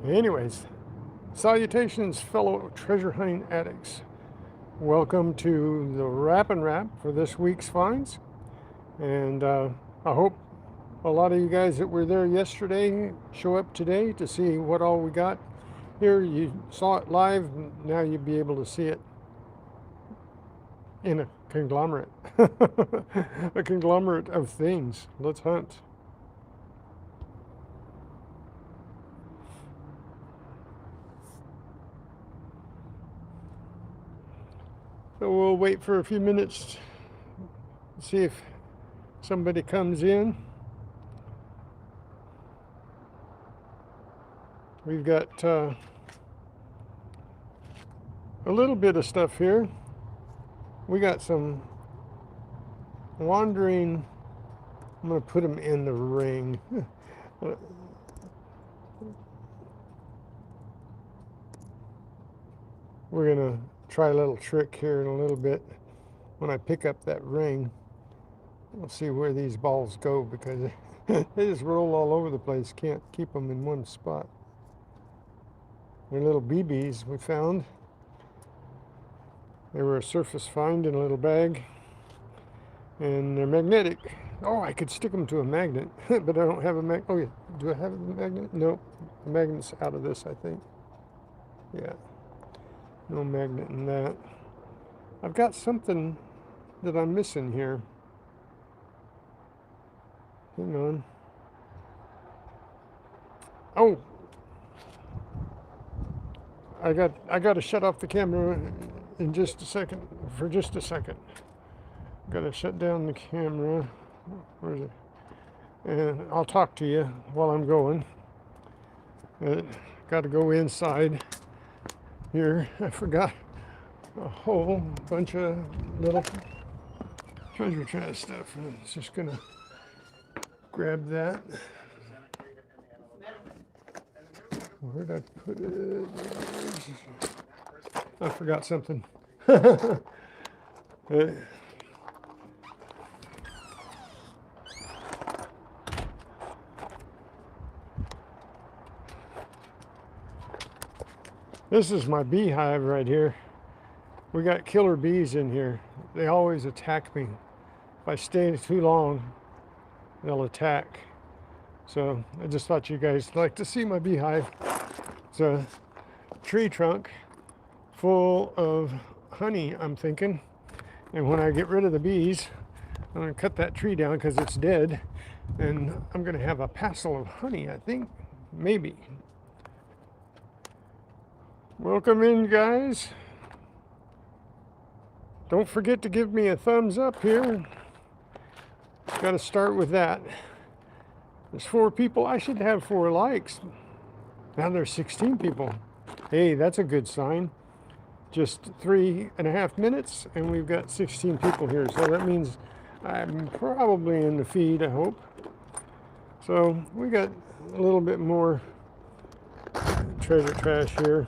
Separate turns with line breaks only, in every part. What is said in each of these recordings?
Anyways, salutations, fellow treasure hunting addicts. Welcome to the wrap and wrap for this week's finds. And I hope a lot of you guys that were there yesterday show up today to see what all we got here. You saw it live, now you'll be able to see it in a conglomerate. A conglomerate of things. Let's hunt. So we'll wait for a few minutes to see if somebody comes in. We've got a little bit of stuff here. We got some wandering. I'm going to put them in the ring. We're going to try a little trick here in a little bit. When I pick up that ring, we'll see where these balls go because they just roll all over the place. Can't keep them in one spot. They're little BBs we found. They were a surface find in a little bag. And they're magnetic. Oh, I could stick them to a magnet, but I don't have a magnet. Oh, yeah. Do I have a magnet? No. The magnet's out of this, I think. Yeah. No magnet in that. I've got something that I'm missing here. Hang on. Oh, I got to shut off the camera in just a second. For just a second, got to shut down the camera. Where is it? And I'll talk to you while I'm going. Got to go inside here. I forgot a whole bunch of little treasure chest stuff. I'm just gonna grab that. Where'd I put it? I forgot something. This is my beehive right here. We got killer bees in here. They always attack me. If I stay too long, they'll attack. So I just thought you guys would like to see my beehive. It's a tree trunk full of honey, I'm thinking. And when I get rid of the bees, I'm going to cut that tree down because it's dead. And I'm going to have a passel of honey, I think. Maybe. Welcome in, guys. Don't forget to give me a thumbs up here. Got to start with that. There's 4 people. I should have 4 likes. Now there's 16 people. Hey, that's a good sign. Just 3.5 minutes, and we've got 16 people here. So that means I'm probably in the feed, I hope. So we got a little bit more treasure trash here.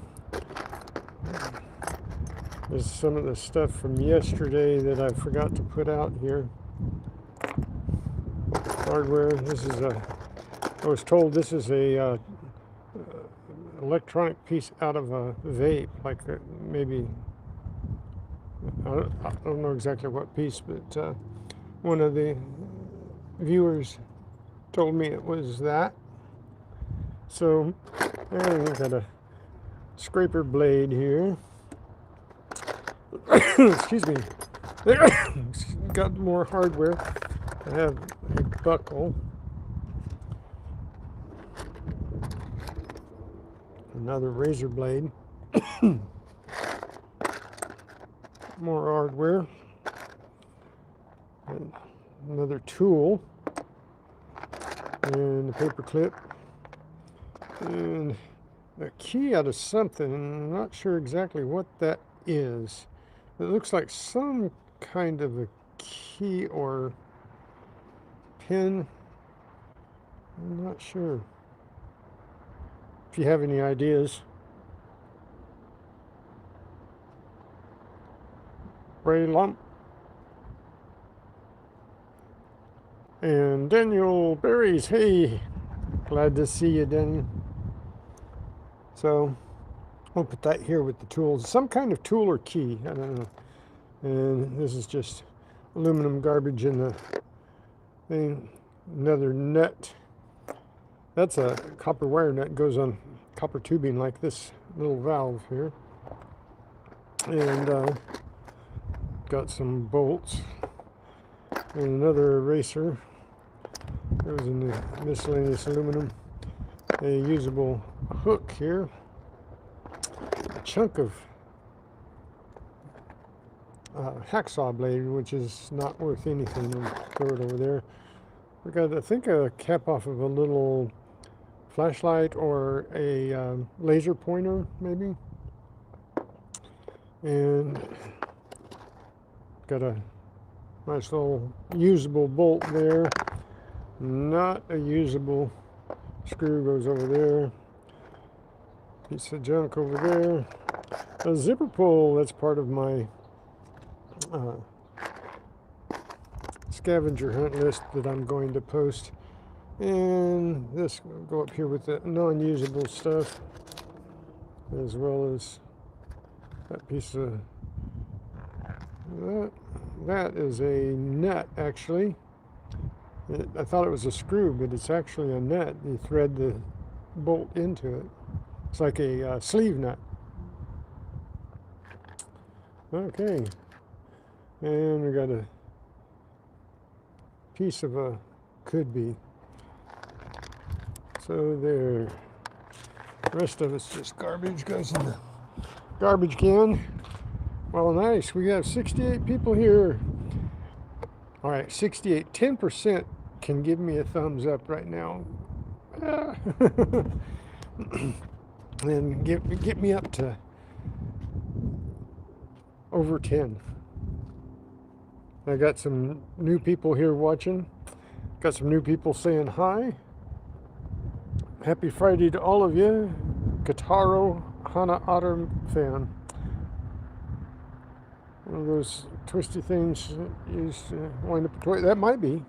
There's some of the stuff from yesterday that I forgot to put out here. Hardware. This is I was told this is a electronic piece out of a vape, like maybe, I don't know exactly what piece, but one of the viewers told me it was that. So, we've got a scraper blade here. Excuse me. Got more hardware. I have a buckle. Another razor blade. More hardware. And another tool. And a paper clip. And a key out of something. I'm not sure exactly what that is. It looks like some kind of a key or pin. I'm not sure. If you have any ideas. Ray Lump. And Daniel Berries. Hey, glad to see you, Daniel. So we'll put that here with the tools. Some kind of tool or key, I don't know. And this is just aluminum garbage in the thing. Another nut. That's a copper wire nut, goes on copper tubing like this little valve here. And got some bolts and another eraser. Goes in the miscellaneous aluminum. A usable hook here. A chunk of hacksaw blade, which is not worth anything. We'll throw it over there. We got, I think, a cap off of a little flashlight or a laser pointer, maybe. And got a nice little usable bolt there. Not a usable screw, goes over there. Piece of junk over there. A zipper pull, that's part of my scavenger hunt list that I'm going to post. And this will go up here with the non-usable stuff, as well as that piece of that is a nut, actually. I thought it was a screw, but it's actually a nut. You thread the bolt into it. It's like a sleeve nut. Okay, and we got a piece of a could be. So there. The rest of it's just garbage, goes in the garbage can. Well, nice. We have 68 people here. All right, 68. 10% can give me a thumbs up right now. And get me up to over 10. I got some new people here watching. Got some new people saying hi. Happy Friday to all of you. Kataro Hana Otter fan. One of those twisty things you used to wind up a toy. That might be.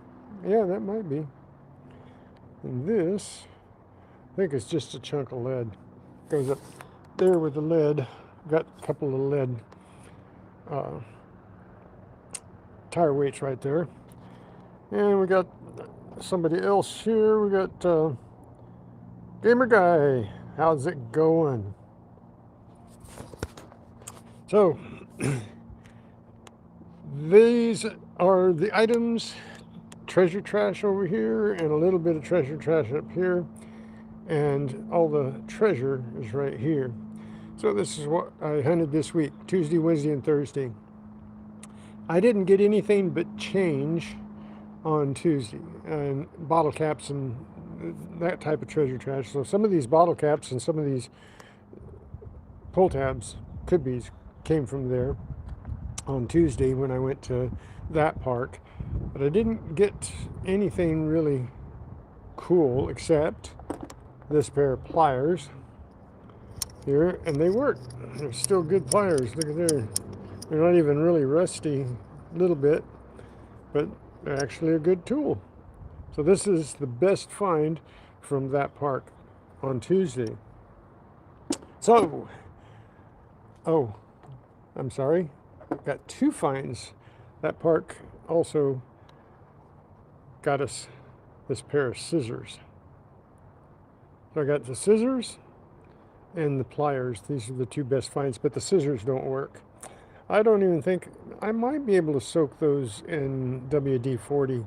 Yeah, that might be. And this, I think it's just a chunk of lead. Goes up there with the lead. Got a couple of lead tire weights right there. And we got somebody else here. We got Gamer Guy. How's it going? So, these are the items. Treasure trash over here and a little bit of treasure trash up here. And all the treasure is right here. So this is what I hunted this week, Tuesday, Wednesday, and Thursday. I didn't get anything but change on Tuesday, and bottle caps and that type of treasure trash. So some of these bottle caps and some of these pull tabs, could be's, came from there on Tuesday when I went to that park. But I didn't get anything really cool except this pair of pliers here, and they work. They're still good pliers. Look at there. They're not even really rusty, a little bit, but they're actually a good tool. So this is the best find from that park on Tuesday. So, oh, I'm sorry. I've got two finds. That park also got us this pair of scissors. So I got the scissors and the pliers. These are the two best finds, but the scissors don't work. I don't even think, I might be able to soak those in WD-40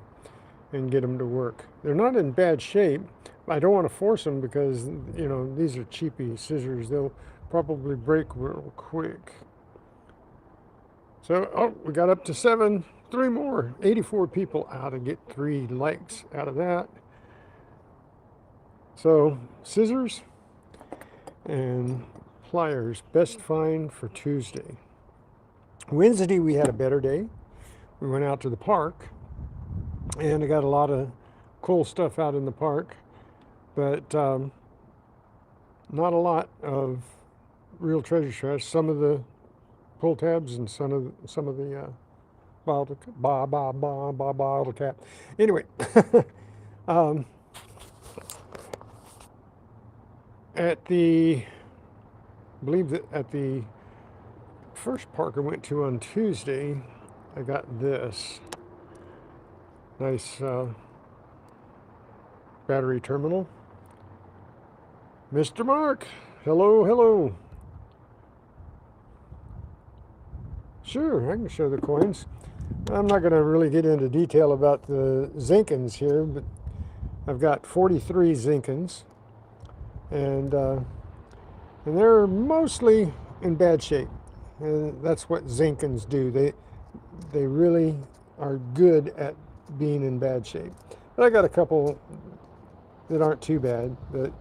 and get them to work. They're not in bad shape. I don't want to force them because, you know, these are cheapy scissors. They'll probably break real quick. So, oh, we got up to 7, 3 more. 84 people out to get 3 likes out of that. So, scissors and pliers, best find for Tuesday. Wednesday, we had a better day. We went out to the park, and I got a lot of cool stuff out in the park, but not a lot of real treasure trash. Some of the pull tabs and some of the bottle cap. Anyway, at the I believe that at the first park I went to on Tuesday, I got this nice battery terminal. Mr. Mark, hello, hello. Sure, I can show the coins. I'm not going to really get into detail about the Zinkins here, but I've got 43 Zinkins, and they're mostly in bad shape. And that's what Zinkins do. They really are good at being in bad shape. But I got a couple that aren't too bad, but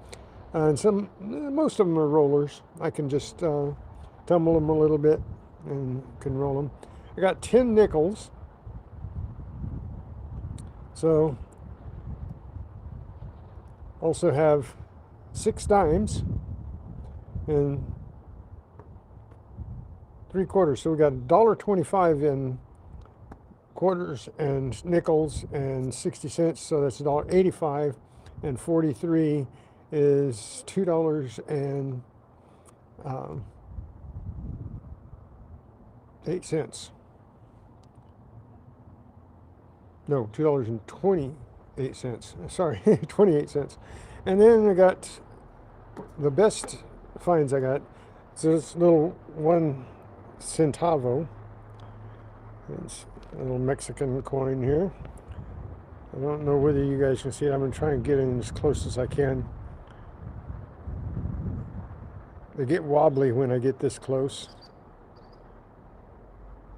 and most of them are rollers. I can just tumble them a little bit and can roll them. I got 10 nickels. So also have 6 dimes and 3/4. So we got $1.25 in quarters and nickels and 60 cents. So that's $1.85, and 43 is $2.08. No, $2.28. Sorry, 28 cents. And then I got the best finds I got. So this little 1 centavo. It's a little Mexican coin here. I don't know whether you guys can see it. I'm going to try and get in as close as I can. They get wobbly when I get this close.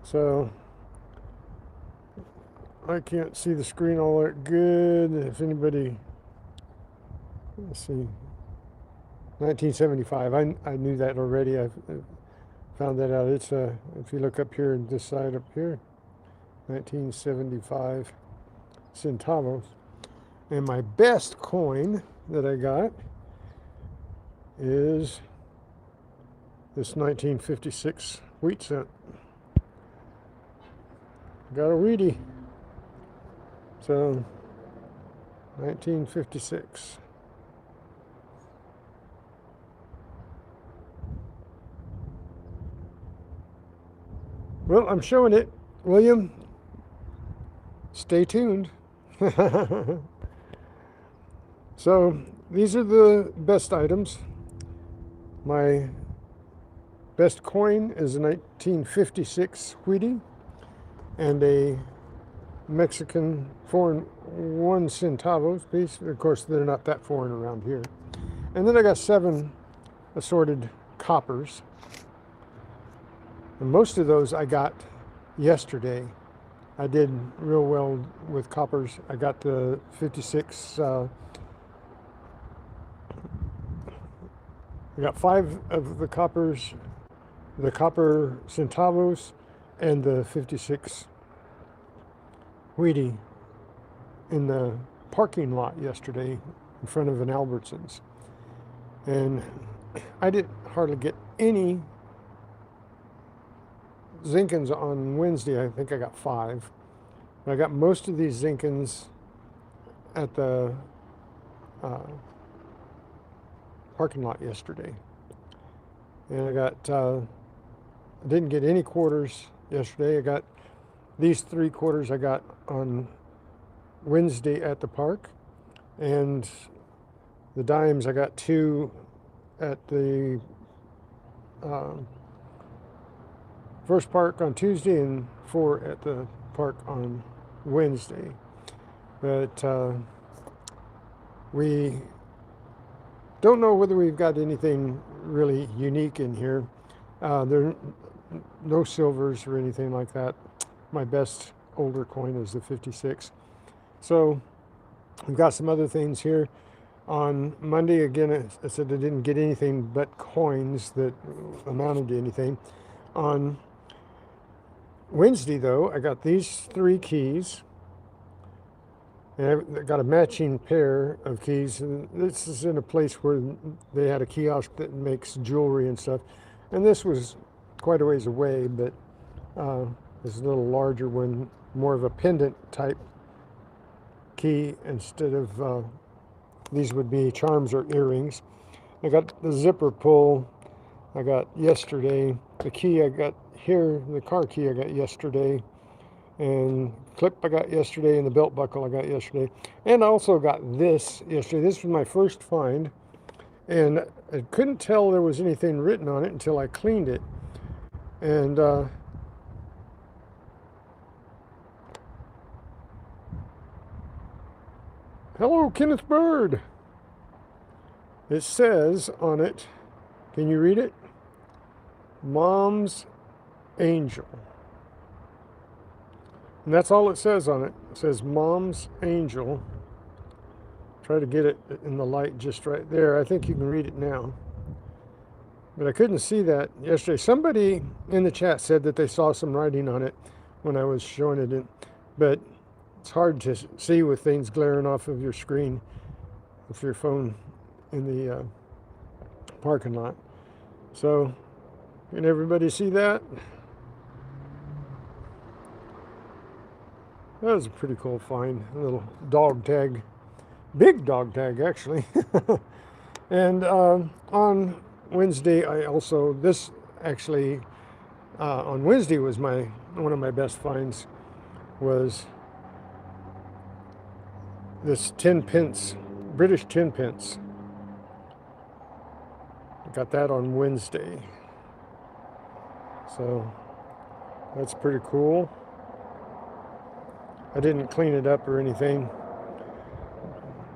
So I can't see the screen all that good. If anybody, let's see, 1975. I knew that already. I found that out. It's if you look up here and this side up here, 1975 centavos. And my best coin that I got is this 1956 wheat cent. Got a Wheatie. So 1956. Well, I'm showing it. William, stay tuned. So these are the best items. My best coin is a 1956 Wheatie and a Mexican foreign 1 centavos piece. Of course, they're not that foreign around here. And then I got 7 assorted coppers. And most of those I got yesterday. I did real well with coppers. I got the 56. I got 5 of the coppers, the copper centavos, and the 56 Wheatie in the parking lot yesterday in front of an Albertsons. And I didn't hardly get any Zinkins on Wednesday. I think I got 5. But I got most of these Zinkins at the parking lot yesterday. And I got, I didn't get any quarters yesterday. I got these 3 quarters I got on Wednesday at the park. And the dimes, I got 2 at the first park on Tuesday and 4 at the park on Wednesday. But we don't know whether we've got anything really unique in here. There are no silvers or anything like that. My best older coin is the 56. So we've got some other things here. On Monday, again, I said I didn't get anything but coins that amounted to anything. On Wednesday, though, I got these 3 keys. And I got a matching pair of keys. And this is in a place where they had a kiosk that makes jewelry and stuff. And this was quite a ways away, but this is a little larger one, more of a pendant type key instead of these would be charms or earrings. I got the zipper pull I got yesterday. The key I got here, the car key I got yesterday, and clip I got yesterday, and the belt buckle I got yesterday. And I also got this yesterday. This was my first find, and I couldn't tell there was anything written on it until I cleaned it. And hello, Kenneth Bird. It says on it, can you read it? Mom's Angel. And that's all it says on it. It says Mom's Angel. Try to get it in the light just right there. I think you can read it now. But I couldn't see that yesterday. Somebody in the chat said that they saw some writing on it when I was showing it. But it's hard to see with things glaring off of your screen with your phone in the parking lot. So, can everybody see that? That was a pretty cool find. A little dog tag. Big dog tag, actually. And on Wednesday, I also, this actually, on Wednesday was one of my best finds, was this 10 pence, British 10 pence. I got that on Wednesday. So that's pretty cool. I didn't clean it up or anything.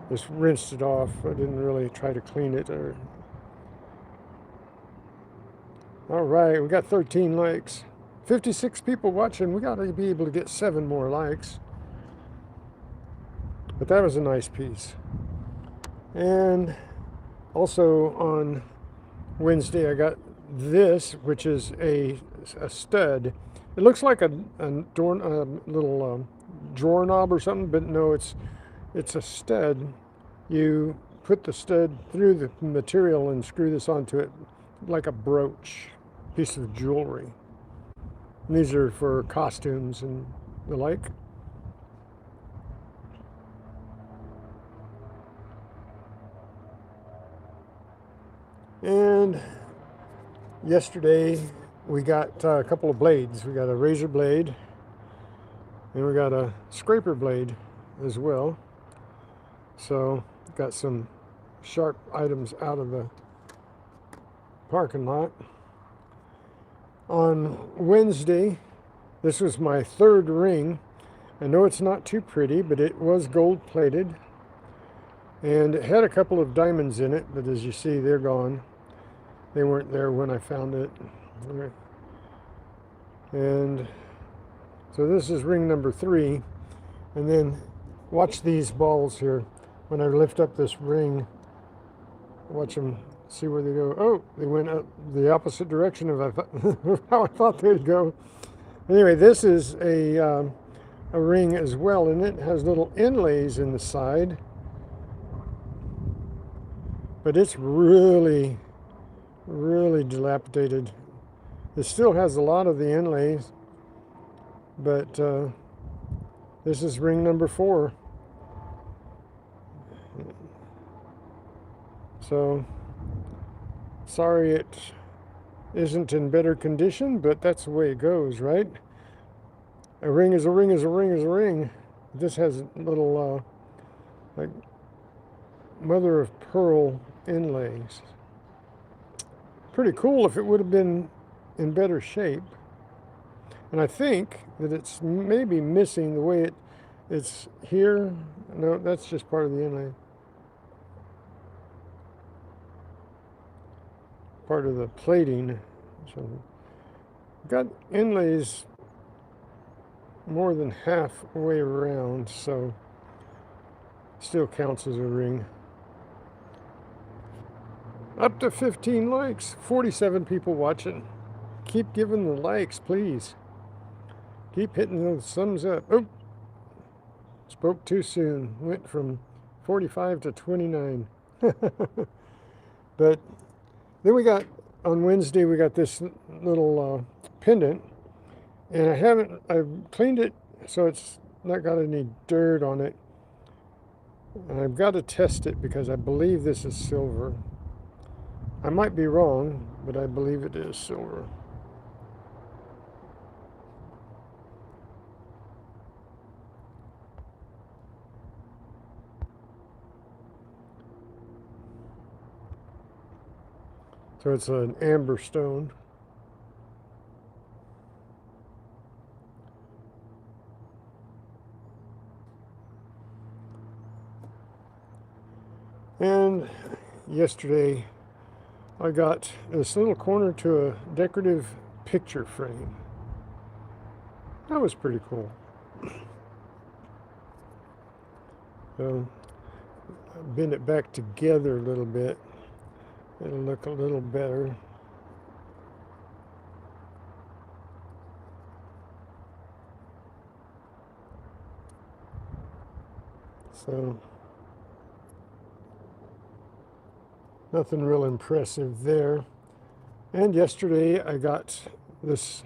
Just rinsed it off. I didn't really try to clean it. All right, we got 13 likes. 56 people watching. We got to be able to get 7 more likes. But that was a nice piece. And also on Wednesday, I got this, which is a stud. It looks like a little drawer knob or something, but no, it's a stud. You put the stud through the material and screw this onto it like a brooch, piece of jewelry. And these are for costumes and the like. And yesterday we got a couple of blades. We got a razor blade and we got a scraper blade as well. So got some sharp items out of the parking lot. On Wednesday, this was my 3rd ring. I know it's not too pretty, but it was gold plated. And it had a couple of diamonds in it, but as you see, they're gone. They weren't there when I found it. And so this is ring number 3. And then watch these balls here. When I lift up this ring, watch them, see where they go. Oh, they went up the opposite direction of how I thought they'd go. Anyway, this is a ring as well, and it has little inlays in the side. But it's really, really dilapidated. It still has a lot of the inlays, but this is ring number 4. So, sorry it isn't in better condition, but that's the way it goes, right? A ring is a ring is a ring is a ring. This has little, like, mother of pearl inlays. Pretty cool if it would have been in better shape. And I think that it's maybe missing the way it's here. No, that's just part of the inlay. Part of the plating. So got inlays more than halfway around, so still counts as a ring. Up to 15 likes, 47 people watching. Keep giving the likes, please. Keep hitting those thumbs up. Oh, spoke too soon. Went from 45 to 29. But then we got, on Wednesday, we got this little pendant. And I've cleaned it so it's not got any dirt on it. And I've got to test it because I believe this is silver. I might be wrong, but I believe it is silver. So it's an amber stone. And yesterday I got this little corner to a decorative picture frame. That was pretty cool. So bend it back together a little bit. It'll look a little better. So nothing real impressive there. And yesterday I got this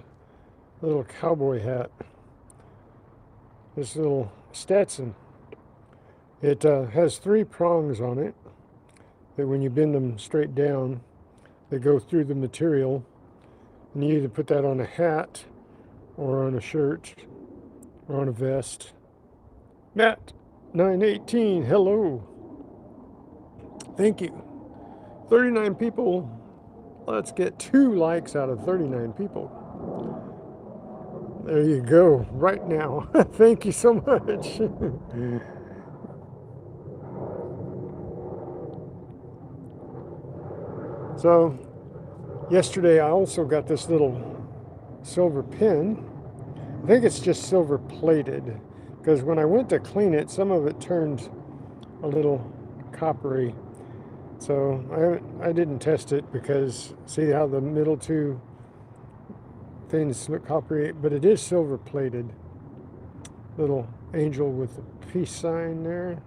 little cowboy hat, this little Stetson. It has 3 prongs on it that when you bend them straight down, they go through the material. And you either put that on a hat or on a shirt or on a vest. Matt 918, hello. Thank you. 39 people. Let's get 2 likes out of 39 people. There you go, right now. Thank you so much. So, yesterday I also got this little silver pin. I think it's just silver plated, because when I went to clean it, some of it turned a little coppery. So I didn't test it because see how the middle 2 things look coppery, but it is silver plated. Little angel with a peace sign there.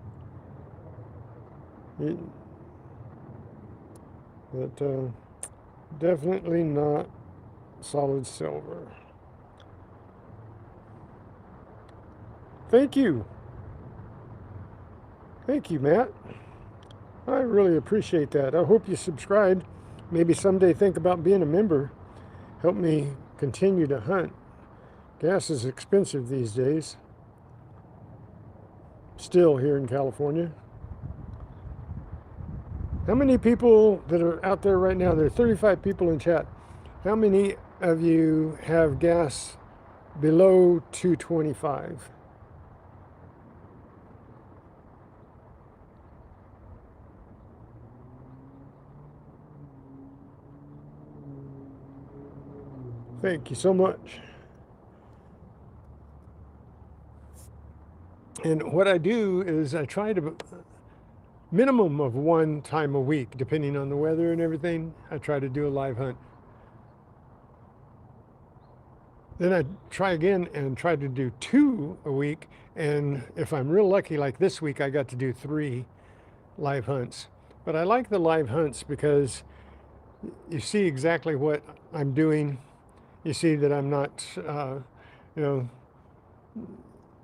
But definitely not solid silver. Thank you. Thank you, Matt. I really appreciate that. I hope you subscribed. Maybe someday think about being a member. Help me continue to hunt. Gas is expensive these days. Still here in California. How many people that are out there right now? There are 35 people in chat. How many of you have gas below 225? Thank you so much. And what I do is I try to minimum of 1 time a week, depending on the weather and everything, I try to do a live hunt. Then I try again and try to do 2 a week. And if I'm real lucky, like this week, I got to do 3 live hunts. But I like the live hunts because you see exactly what I'm doing. You see that I'm not,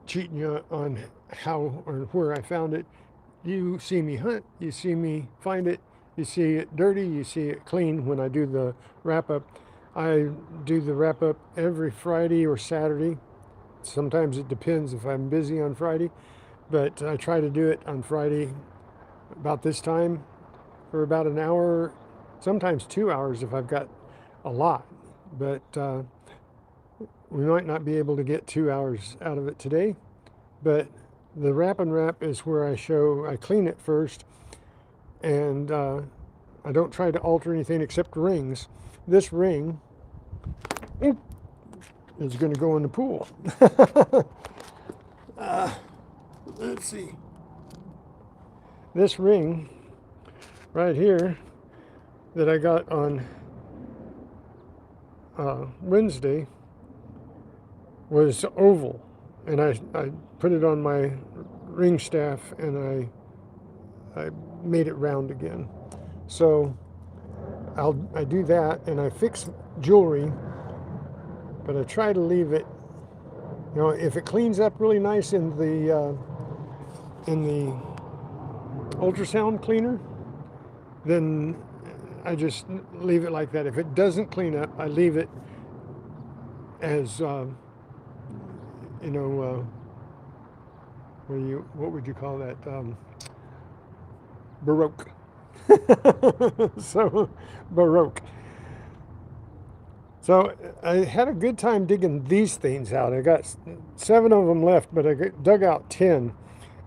cheating you on how or where I found it. You see me hunt, you see me find it, you see it dirty, you see it clean when I do the wrap up. I do the wrap up every Friday or Saturday. Sometimes it depends if I'm busy on Friday, but I try to do it on Friday about this time for about an hour, sometimes 2 hours if I've got a lot. But we might not be able to get 2 hours out of it today, but the wrap and wrap is where I clean it first, and I don't try to alter anything except rings. This ring is going to go in the pool. Let's see. This ring right here that I got on Wednesday was oval, and I put it on my ring staff and I made it round again. So I do that, and I fix jewelry, but I try to leave it, if it cleans up really nice in the ultrasound cleaner, then I just leave it like that. If it doesn't clean up, I leave it as, you know, what would you call that? Baroque. So, Baroque. So I had a good time digging these things out. I got 7 of them left, but I dug out 10.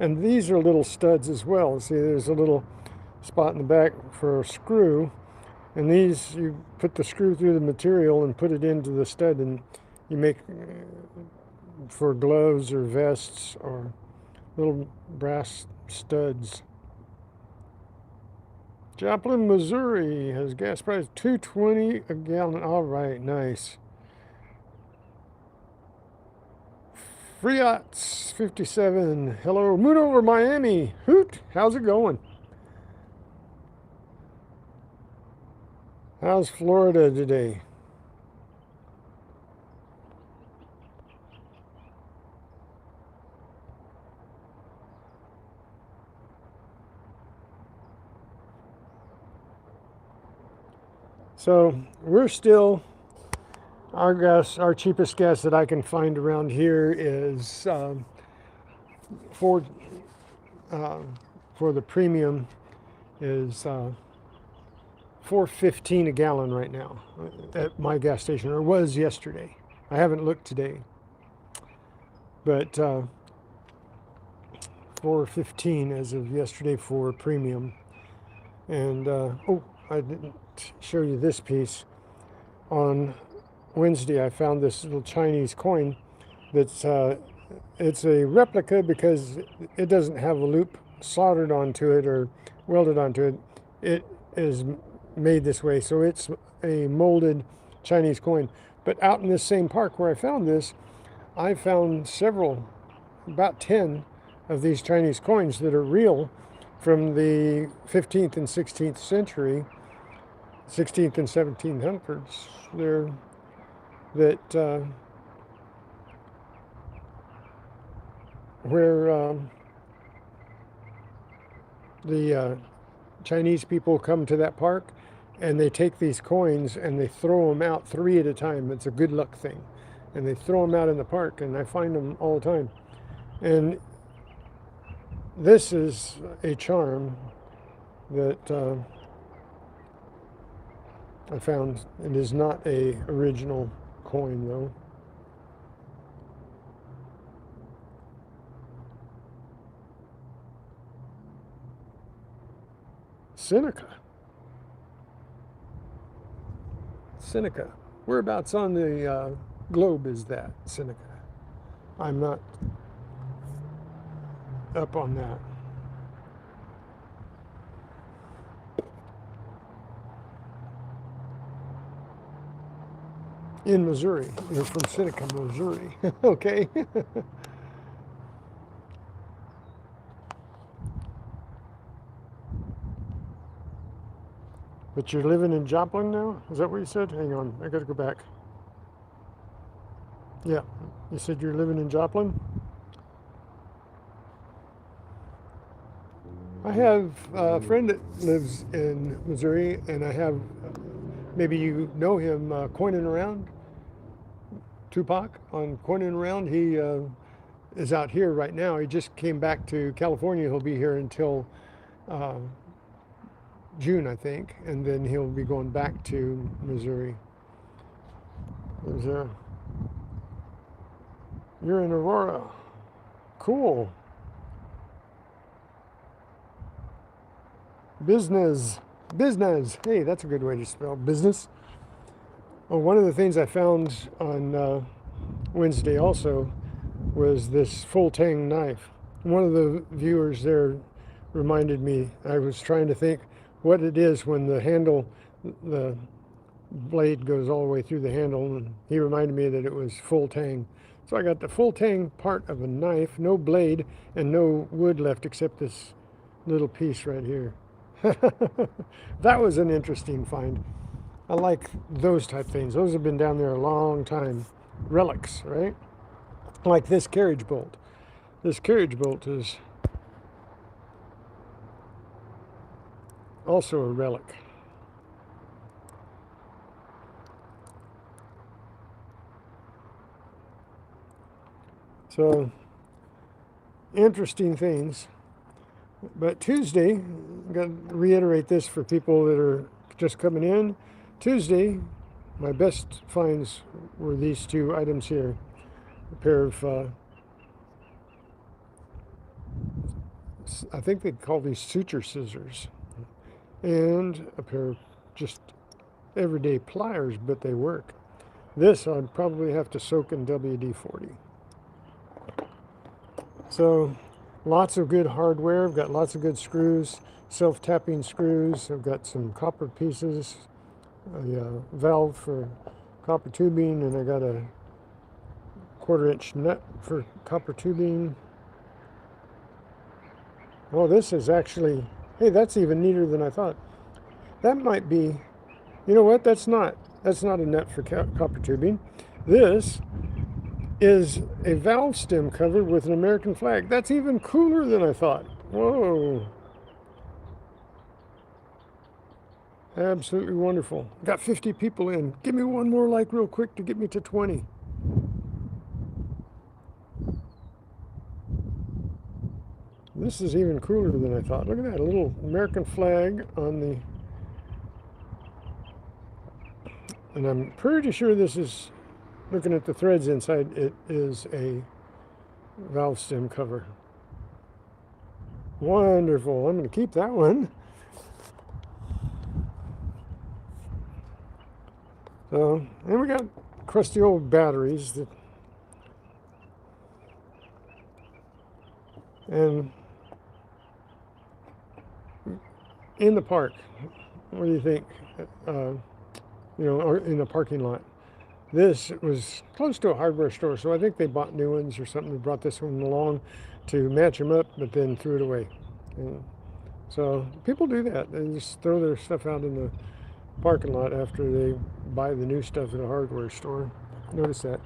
And these are little studs as well. See, there's a little spot in the back for a screw. And these, you put the screw through the material and put it into the stud, and you make for gloves or vests or little brass studs. Joplin, Missouri has gas price $2.20 a gallon. All right, nice. Freots 57. Hello, moon over Miami. Hoot, how's it going? How's Florida today? So we're still, our cheapest gas that I can find around here is for the premium is $4.15 a gallon right now at my gas station, or was yesterday. I haven't looked today, but $4.15 as of yesterday for premium. And oh, I didn't show you this piece. On Wednesday, I found this little Chinese coin that's it's a replica because it doesn't have a loop soldered onto it or welded onto it. It is made this way, so it's a molded Chinese coin. But out in this same park where I found this, I found several, about 10 of these Chinese coins that are real from the 15th and 16th century, 16th and 1700s. They're that where the Chinese people come to that park and they take these coins and they throw them out 3 at a time. It's a good luck thing. And they throw them out in the park, and I find them all the time. And this is a charm that I found. It is not a original coin, though. Seneca. Seneca. Whereabouts on the globe is that, Seneca? I'm not up on that. In Missouri. You're from Seneca, Missouri. Okay. But you're living in Joplin now? Is that what you said? Hang on, I gotta go back. Yeah, you said you're living in Joplin? I have a friend that lives in Missouri, and I have, maybe you know him, Coinin' Around, Tupac on Coinin' Around. He is out here right now. He just came back to California. He'll be here until June, I think, and then he'll be going back to Missouri. You're in Aurora. Cool. Business. Business. Hey, that's a good way to spell business. Oh, one of the things I found on Wednesday also was this full tang knife. One of the viewers there reminded me, I was trying to think what it is when the handle, the blade goes all the way through the handle, and he reminded me that it was full tang. So I got the full tang part of a knife, no blade, and no wood left except this little piece right here. That was an interesting find. I like those type things. Those have been down there a long time. Relics, right? Like this carriage bolt. This carriage bolt is also a relic. So, interesting things. But Tuesday, I'm going to reiterate this for people that are just coming in. Tuesday, my best finds were these two items here. A pair of, I think they'd call these suture scissors, and a pair of just everyday pliers, but they work. This I'd probably have to soak in WD-40. So lots of good hardware. I've got lots of good screws, self-tapping screws. I've got some copper pieces, a valve for copper tubing, and I got a 1/4-inch nut for copper tubing. Oh, this is actually, hey, that's even neater than I thought. That might be, you know what, that's not a nut for copper tubing. This is a valve stem cover with an American flag. That's even cooler than I thought. Whoa. Absolutely wonderful. Got 50 people in. Give me one more like real quick to get me to 20. This is even cooler than I thought. Look at that, a little American flag on the, and I'm pretty sure this is, looking at the threads inside, it is a valve stem cover. Wonderful. I'm going to keep that one. So, and we got crusty old batteries that, and in the park, what do you think? Or in the parking lot. This was close to a hardware store, so I think they bought new ones or something. They brought this one along to match them up, but then threw it away. And so people do that. They just throw their stuff out in the parking lot after they buy the new stuff at a hardware store. Notice that.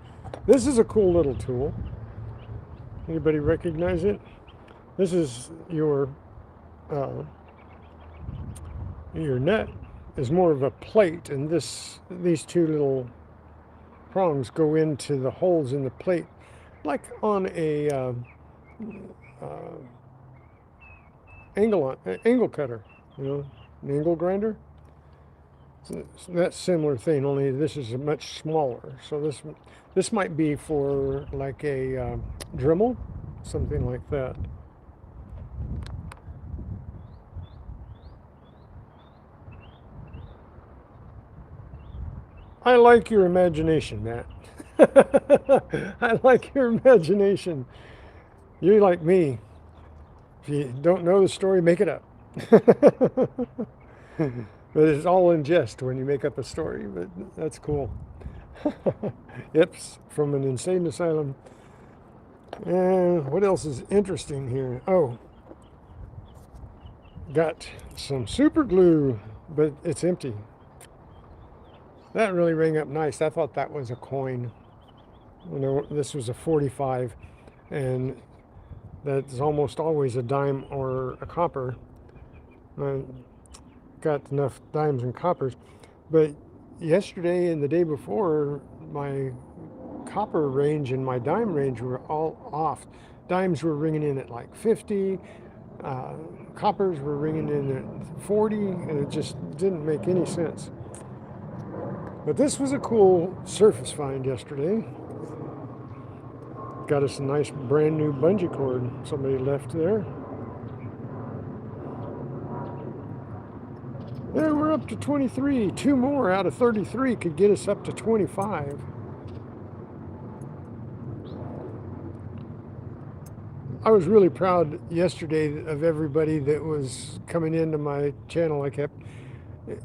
This is a cool little tool. Anybody recognize it? This is your nut is more of a plate, and these two little prongs go into the holes in the plate, like on a angle cutter, an angle grinder. So that's similar thing, only this is much smaller. So this might be for like a Dremel, something like that. I like your imagination, Matt. I like your imagination. You're like me. If you don't know the story, make it up. But it's all in jest when you make up a story, but that's cool. Yips, from an insane asylum. And what else is interesting here? Oh, got some super glue, but it's empty. That really rang up nice. I thought that was a coin. This was a 45, and that's almost always a dime or a copper. I got enough dimes and coppers, but yesterday and the day before, my copper range and my dime range were all off. Dimes were ringing in at like 50, coppers were ringing in at 40, and it just didn't make any sense. But this was a cool surface find yesterday. Got us a nice brand new bungee cord somebody left there. There, we're up to 23. 2 more out of 33 could get us up to 25. I was really proud yesterday of everybody that was coming into my channel. I kept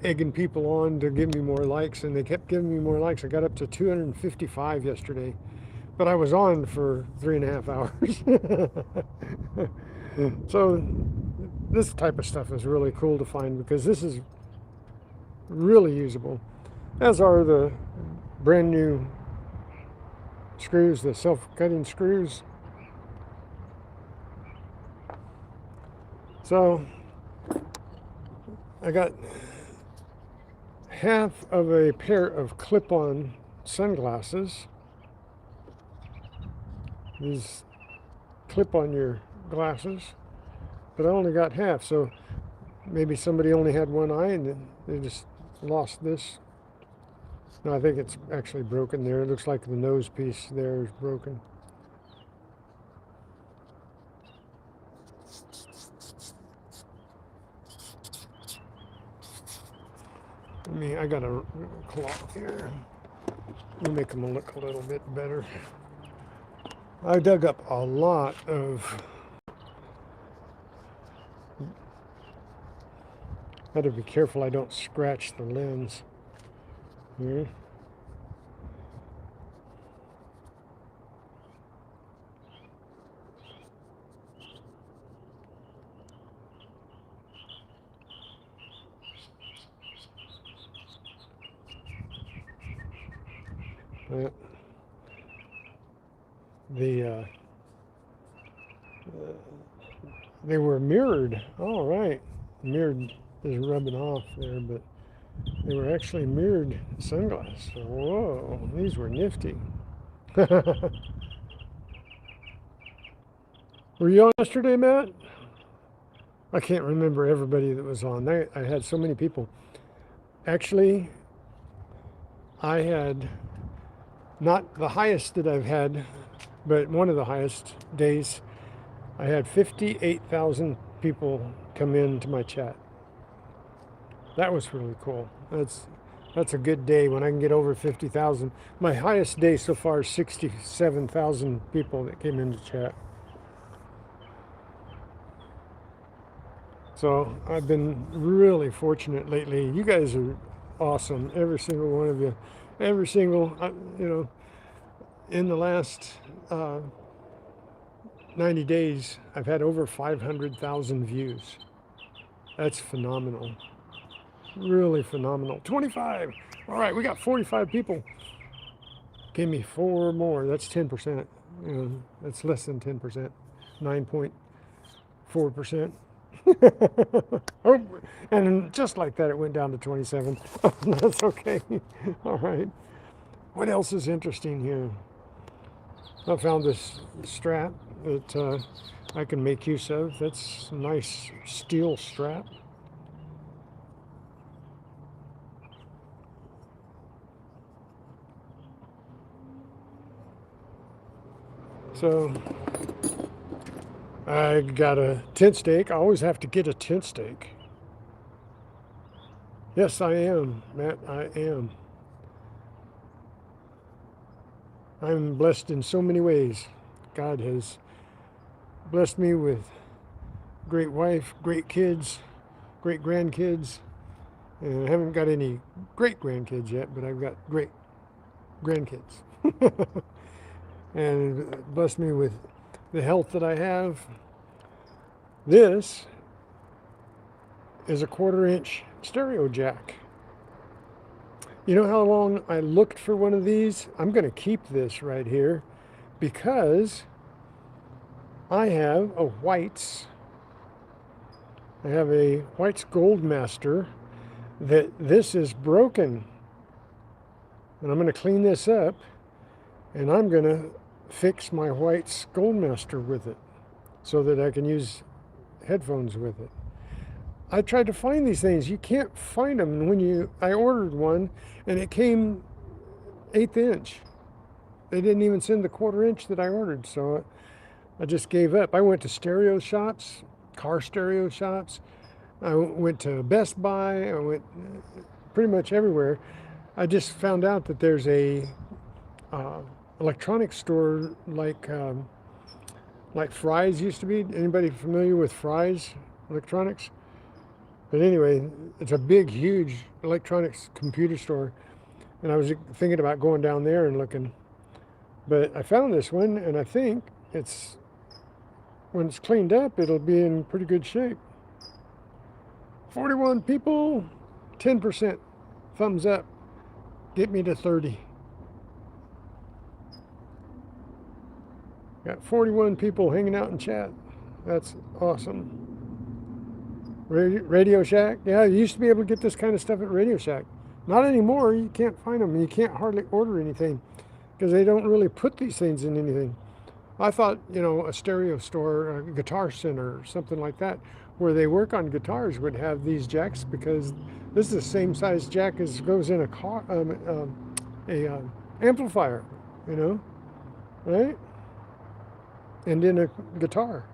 egging people on to give me more likes, and they kept giving me more likes. I got up to 255 yesterday, but I was on for 3.5 hours. So this type of stuff is really cool to find, because this is really usable, as are the brand new screws, the self-cutting screws. So I got half of a pair of clip-on sunglasses. these clip on your glasses, but I only got half, so maybe somebody only had one eye and then they just lost this. No, I think it's actually broken there. It looks like the nose piece there is broken. I got a cloth here. We'll make them look a little bit better. I dug up a lot of... I have to be careful I don't scratch the lens here. They were mirrored. All right, mirrored is rubbing off there, but they were actually mirrored sunglasses. Whoa, these were nifty. Were you on yesterday, Matt? I can't remember everybody that was on. I had so many people. Actually, I had not the highest that I've had, but one of the highest days. I had 58,000 people come into my chat. That was really cool. That's a good day when I can get over 50,000. My highest day so far is 67,000 people that came into chat. So I've been really fortunate lately. You guys are awesome, every single one of you. Every single, in the last 90 days, I've had over 500,000 views. That's phenomenal. Really phenomenal. 25. All right, we got 45 people. Give me 4 more. That's 10%. That's less than 10%. 9.4%. Oh, and just like that, it went down to 27. That's okay. All right. What else is interesting here? I found this strap that I can make use of. That's a nice steel strap. So I got a tent stake. I always have to get a tent stake. Yes, I am, Matt. I am. I'm blessed in so many ways. God has blessed me with great wife, great kids, great grandkids. And I haven't got any great grandkids yet, but I've got great grandkids. And blessed me with the health that I have. This is a 1/4-inch stereo jack. You know how long I looked for one of these? I'm going to keep this right here because I have a White's Goldmaster that this is broken. And I'm going to clean this up and I'm going to fix my White's Goldmaster with it so that I can use headphones with it. I tried to find these things. You can't find them. I ordered one and it came 1/8 inch. They didn't even send the 1/4 inch that I ordered, so I just gave up. I went to stereo shops, car stereo shops. I went to Best Buy. I went pretty much everywhere. I just found out that there's a electronics store like Fry's used to be. Anybody familiar with Fry's Electronics? But anyway, it's a big, huge electronics computer store. And I was thinking about going down there and looking. But I found this one, and I think when it's cleaned up, it'll be in pretty good shape. 41 people, 10% thumbs up. Get me to 30. Got 41 people hanging out in chat. That's awesome. Radio Shack. Yeah, you used to be able to get this kind of stuff at Radio Shack. Not anymore. You can't find them. You can't hardly order anything because they don't really put these things in anything. I thought, you know, a stereo store, a guitar center, or something like that, where they work on guitars would have these jacks, because this is the same size jack as goes in a car, a amplifier, you know, right? And in a guitar.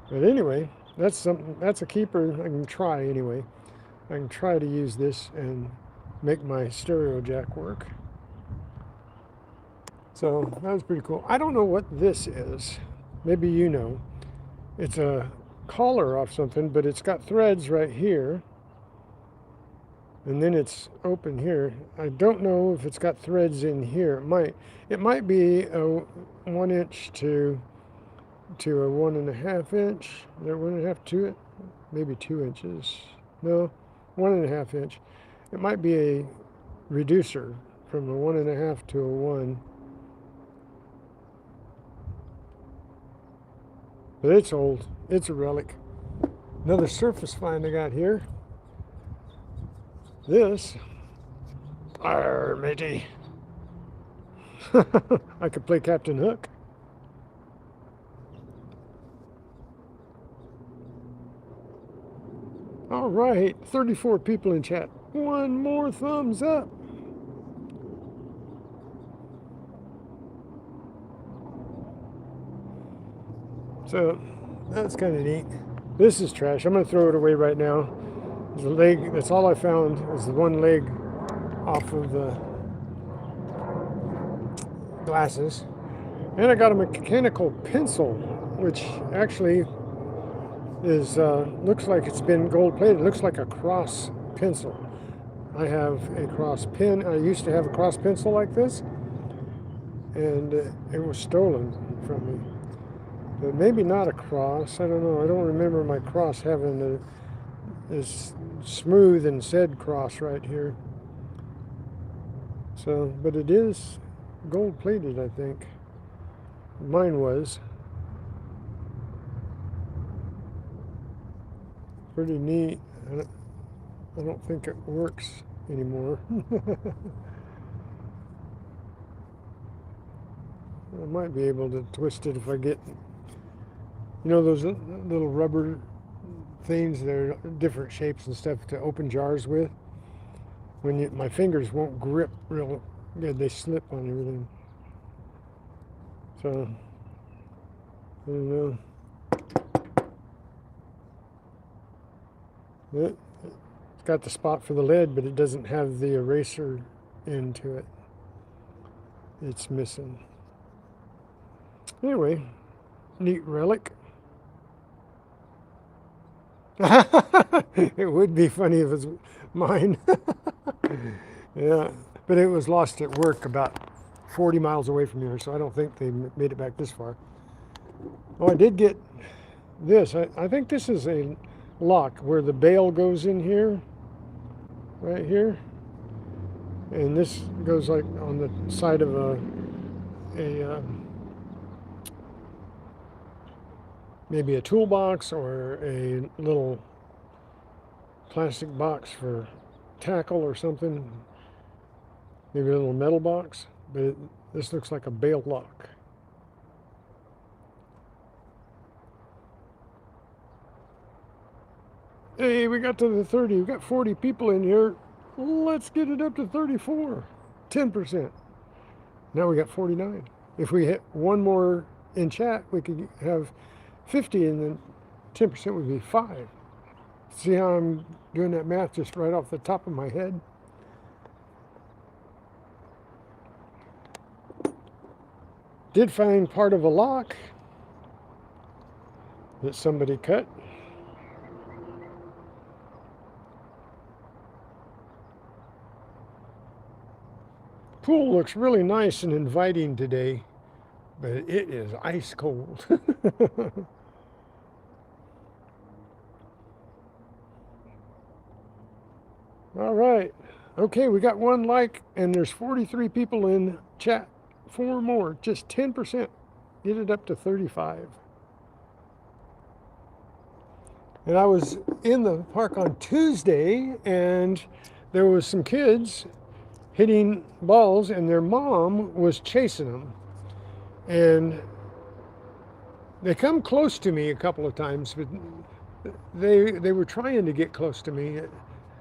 But anyway, that's something. That's a keeper. I can try anyway. I can try to use this and make my stereo jack work. So that was pretty cool. I don't know what this is. Maybe you know. It's a collar off something, but it's got threads right here. And then it's open here. I don't know if it's got threads in here. It might be a 1 inch to a 1.5 inch. Is there 1.5 to it? Maybe 2 inches. No, 1.5 inch. It might be a reducer from a 1.5 to a 1. But it's old. It's a relic. Another surface find I got here. This. Arr, matey. I could play Captain Hook. All right, 34 people in chat. One more thumbs up. So that's kind of neat. This is trash. I'm going to throw it away right now. The leg, that's all I found, is the one leg off of the glasses. And I got a mechanical pencil, which actually is looks like it's been gold plated. It looks like a cross pencil. I have a cross pen. I used to have a cross pencil like this, and it was stolen from me. But maybe not a cross. I don't know. I don't remember my cross having this smooth and said cross right here. So, but it is gold plated, I think. Mine was. Pretty neat. I don't think it works anymore. I might be able to twist it if I get, you know, those little rubber things. They're different shapes and stuff to open jars with. When my fingers won't grip real good, they slip on everything. So, I don't know. It's got the spot for the lead, but it doesn't have the eraser into it. It's missing. Anyway, neat relic. It would be funny if it's mine. Yeah, but it was lost at work about 40 miles away from here, so I don't think they made it back this far. Oh, I did get this. I think this is a lock where the bail goes in here, right here, and this goes like on the side of maybe a toolbox or a little plastic box for tackle or something, maybe a little metal box, but this looks like a bail lock. Hey, we got to the 30. We got 40 people in here. Let's get it up to 34. 10%. Now we got 49. If we hit one more in chat, we could have 50, and then 10% would be 5. See how I'm doing that math just right off the top of my head? Did find part of a lock that somebody cut. Pool looks really nice and inviting today, but it is ice cold. All right. Okay, we got one like, and there's 43 people in chat. 4 more, just 10%. Get it up to 35. And I was in the park on Tuesday, and there was some kids hitting balls, and their mom was chasing them. And they come close to me a couple of times, but they were trying to get close to me,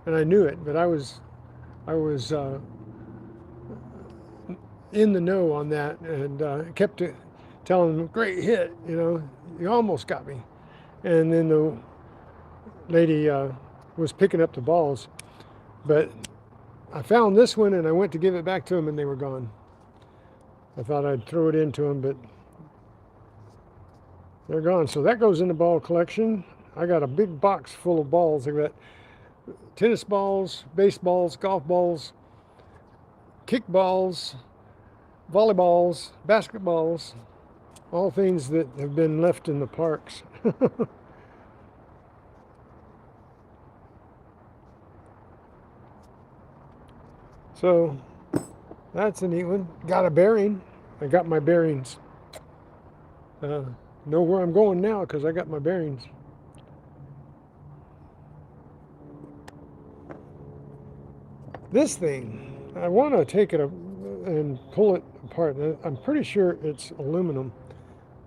and I knew it. But I was in the know on that, and kept telling them, "Great hit, you almost got me." And then the lady was picking up the balls, but I found this one, and I went to give it back to them, and they were gone. I thought I'd throw it into them, but they're gone. So that goes in the ball collection. I got a big box full of balls. I got tennis balls, baseballs, golf balls, kickballs, volleyballs, basketballs, all things that have been left in the parks. So that's a neat one. Got a bearing. I got my bearings. Know where I'm going now because I got my bearings. This thing, I want to take it and pull it apart. I'm pretty sure it's aluminum.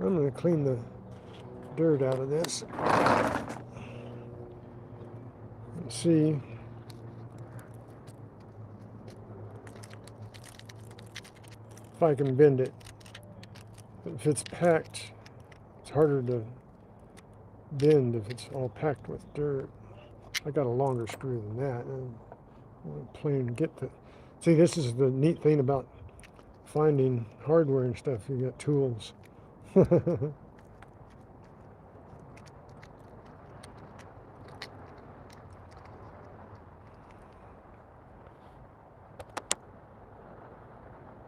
I'm going to clean the dirt out of this. Let's see. If I can bend it. If it's packed, it's harder to bend if it's all packed with dirt. I got a longer screw than that. Plain get the. See, this is the neat thing about finding hardware and stuff. You got tools.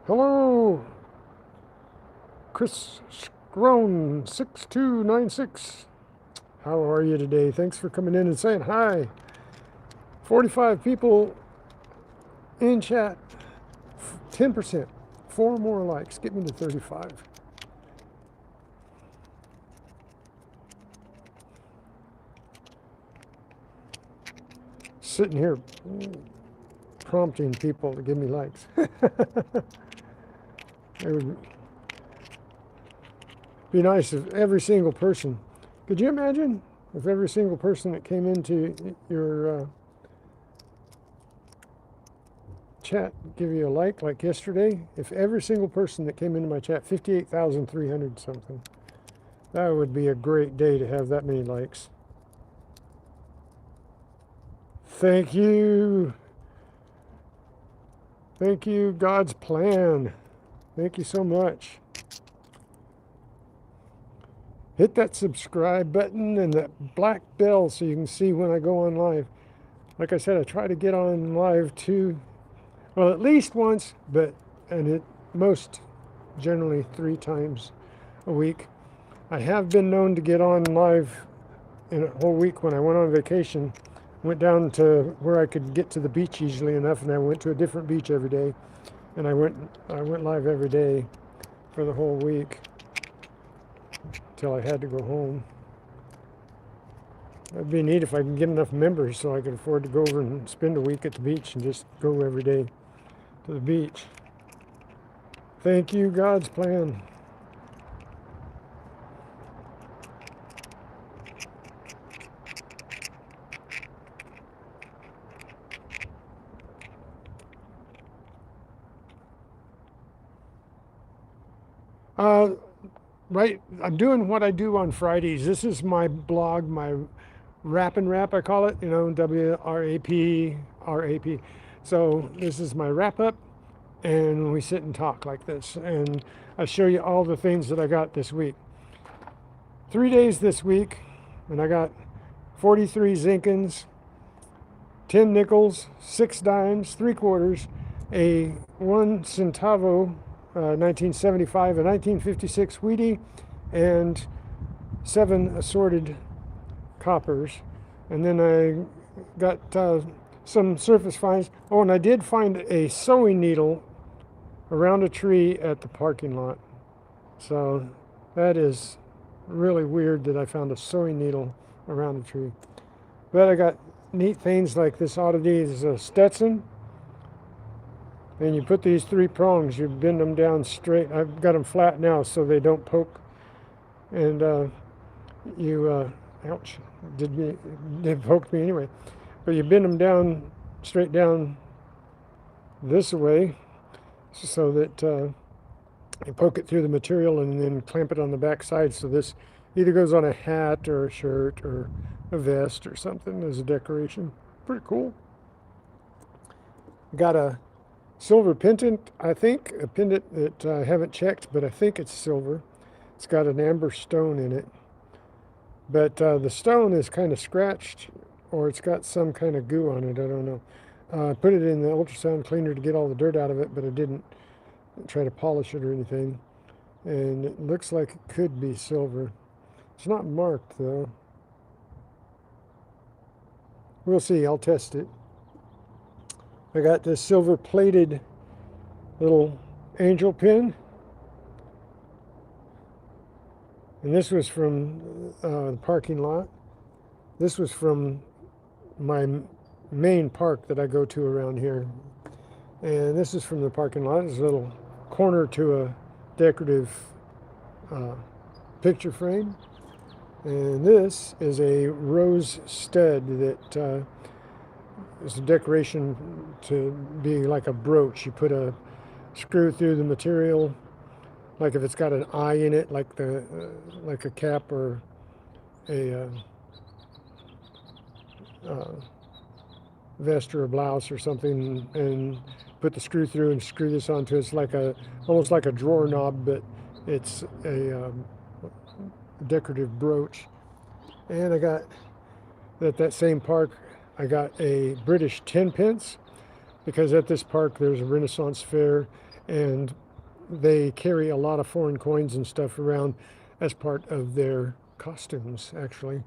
Hello, Chris Scrone 6296. How are you today? Thanks for coming in and saying hi. 45 people in chat. 10%. 4 more likes. Get me to 35. Sitting here prompting people to give me likes. It would be nice if every single person, could you imagine if every single person that came into your chat give you a like yesterday? If every single person that came into my chat, 58,300 something, that would be a great day to have that many likes. Thank you. Thank you, God's plan. Thank you so much. Hit that subscribe button and that black bell so you can see when I go on live. Like I said, I try to get on live at least once, and most generally 3 times a week. I have been known to get on live in a whole week when I went on vacation. Went down to where I could get to the beach easily enough, and I went to a different beach every day. And I went live every day for the whole week till I had to go home. It'd be neat if I can get enough members so I could afford to go over and spend a week at the beach and just go every day to the beach. Thank you, God's plan. Right, I'm doing what I do on Fridays. This is my blog, my Rap and Rap, I call it, WRAP, RAP. So this is my wrap up, and we sit and talk like this. And I show you all the things that I got this week. 3 days this week, and I got 43 zinkins, 10 nickels, 6 dimes, 3 quarters, a 1 centavo, 1975, a 1956 Wheatie, and 7 assorted coppers. And then I got some surface finds. Oh, and I did find a sewing needle around a tree at the parking lot. So that is really weird that I found a sewing needle around a tree. But I got neat things like this oddity. This is a Stetson. And you put these 3 prongs, you bend them down straight. I've got them flat now so they don't poke. And ouch, they poked me anyway. But you bend them down, straight down this way so that you poke it through the material and then clamp it on the back side. So this either goes on a hat or a shirt or a vest or something as a decoration. Pretty cool. Got a silver pendant, I think, a pendant that I haven't checked, but I think it's silver. It's got an amber stone in it. But the stone is kind of scratched, or it's got some kind of goo on it, I don't know. I put it in the ultrasound cleaner to get all the dirt out of it, but I didn't try to polish it or anything. And it looks like it could be silver. It's not marked, though. We'll see, I'll test it. I got this silver plated little angel pin. And this was from the parking lot. This was from my main park that I go to around here. And this is from the parking lot. It's a little corner to a decorative picture frame. And this is a rose stud that is a decoration to be like a brooch. You put a screw through the material, like if it's got an eye in it, like a cap or a vest or a blouse or something, and put the screw through and screw this onto it. It's like almost like a drawer knob, but it's a decorative brooch. And I got at that same park, I got a British 10 pence, because at this park there's a Renaissance fair and they carry a lot of foreign coins and stuff around as part of their costumes, actually.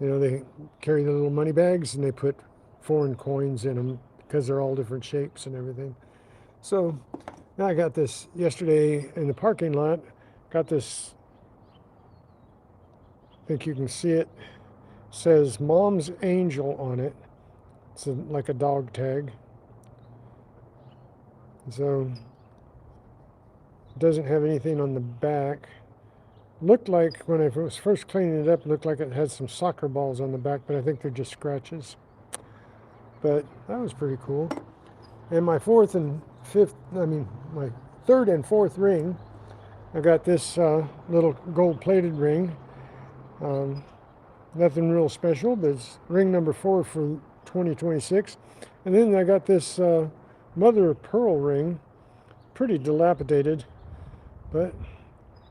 You know, they carry the little money bags and they put foreign coins in them because they're all different shapes and everything. So now I got this yesterday in the parking lot. Got this, I think you can see it, says Mom's Angel on it. It's like a dog tag. So it doesn't have anything on the back. Looked like, when I was first cleaning it up, looked like it had some soccer balls on the back, but I think they're just scratches. But that was pretty cool. And my my third and fourth ring, I got this little gold-plated ring. Nothing real special, but it's ring number 4 for 2026. And then I got this mother of pearl ring, pretty dilapidated, but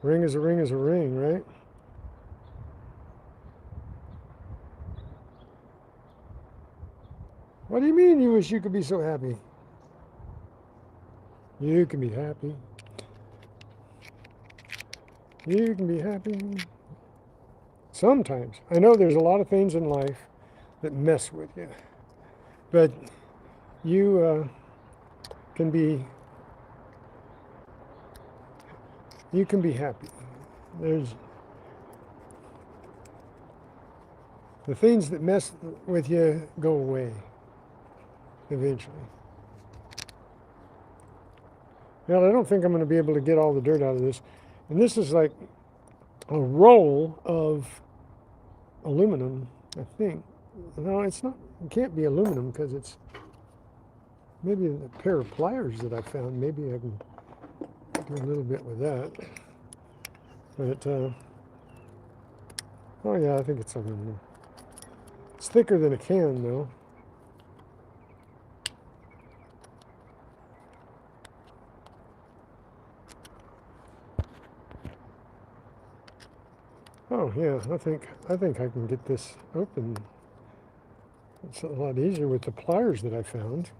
ring is a ring is a ring, right? What do you mean you wish you could be so happy? You can be happy. You can be happy. Sometimes. I know there's a lot of things in life that mess with you, but you can be happy. There's the things that mess with you go away eventually. Well, I don't think I'm going to be able to get all the dirt out of this. And this is like a roll of aluminum, I think. No, it's not. It can't be aluminum because it's maybe a pair of pliers that I found. Maybe I can do a little bit with that. But, oh yeah, I think it's aluminum. It's thicker than a can, though. Oh yeah, I think I can get this open. It's a lot easier with the pliers that I found.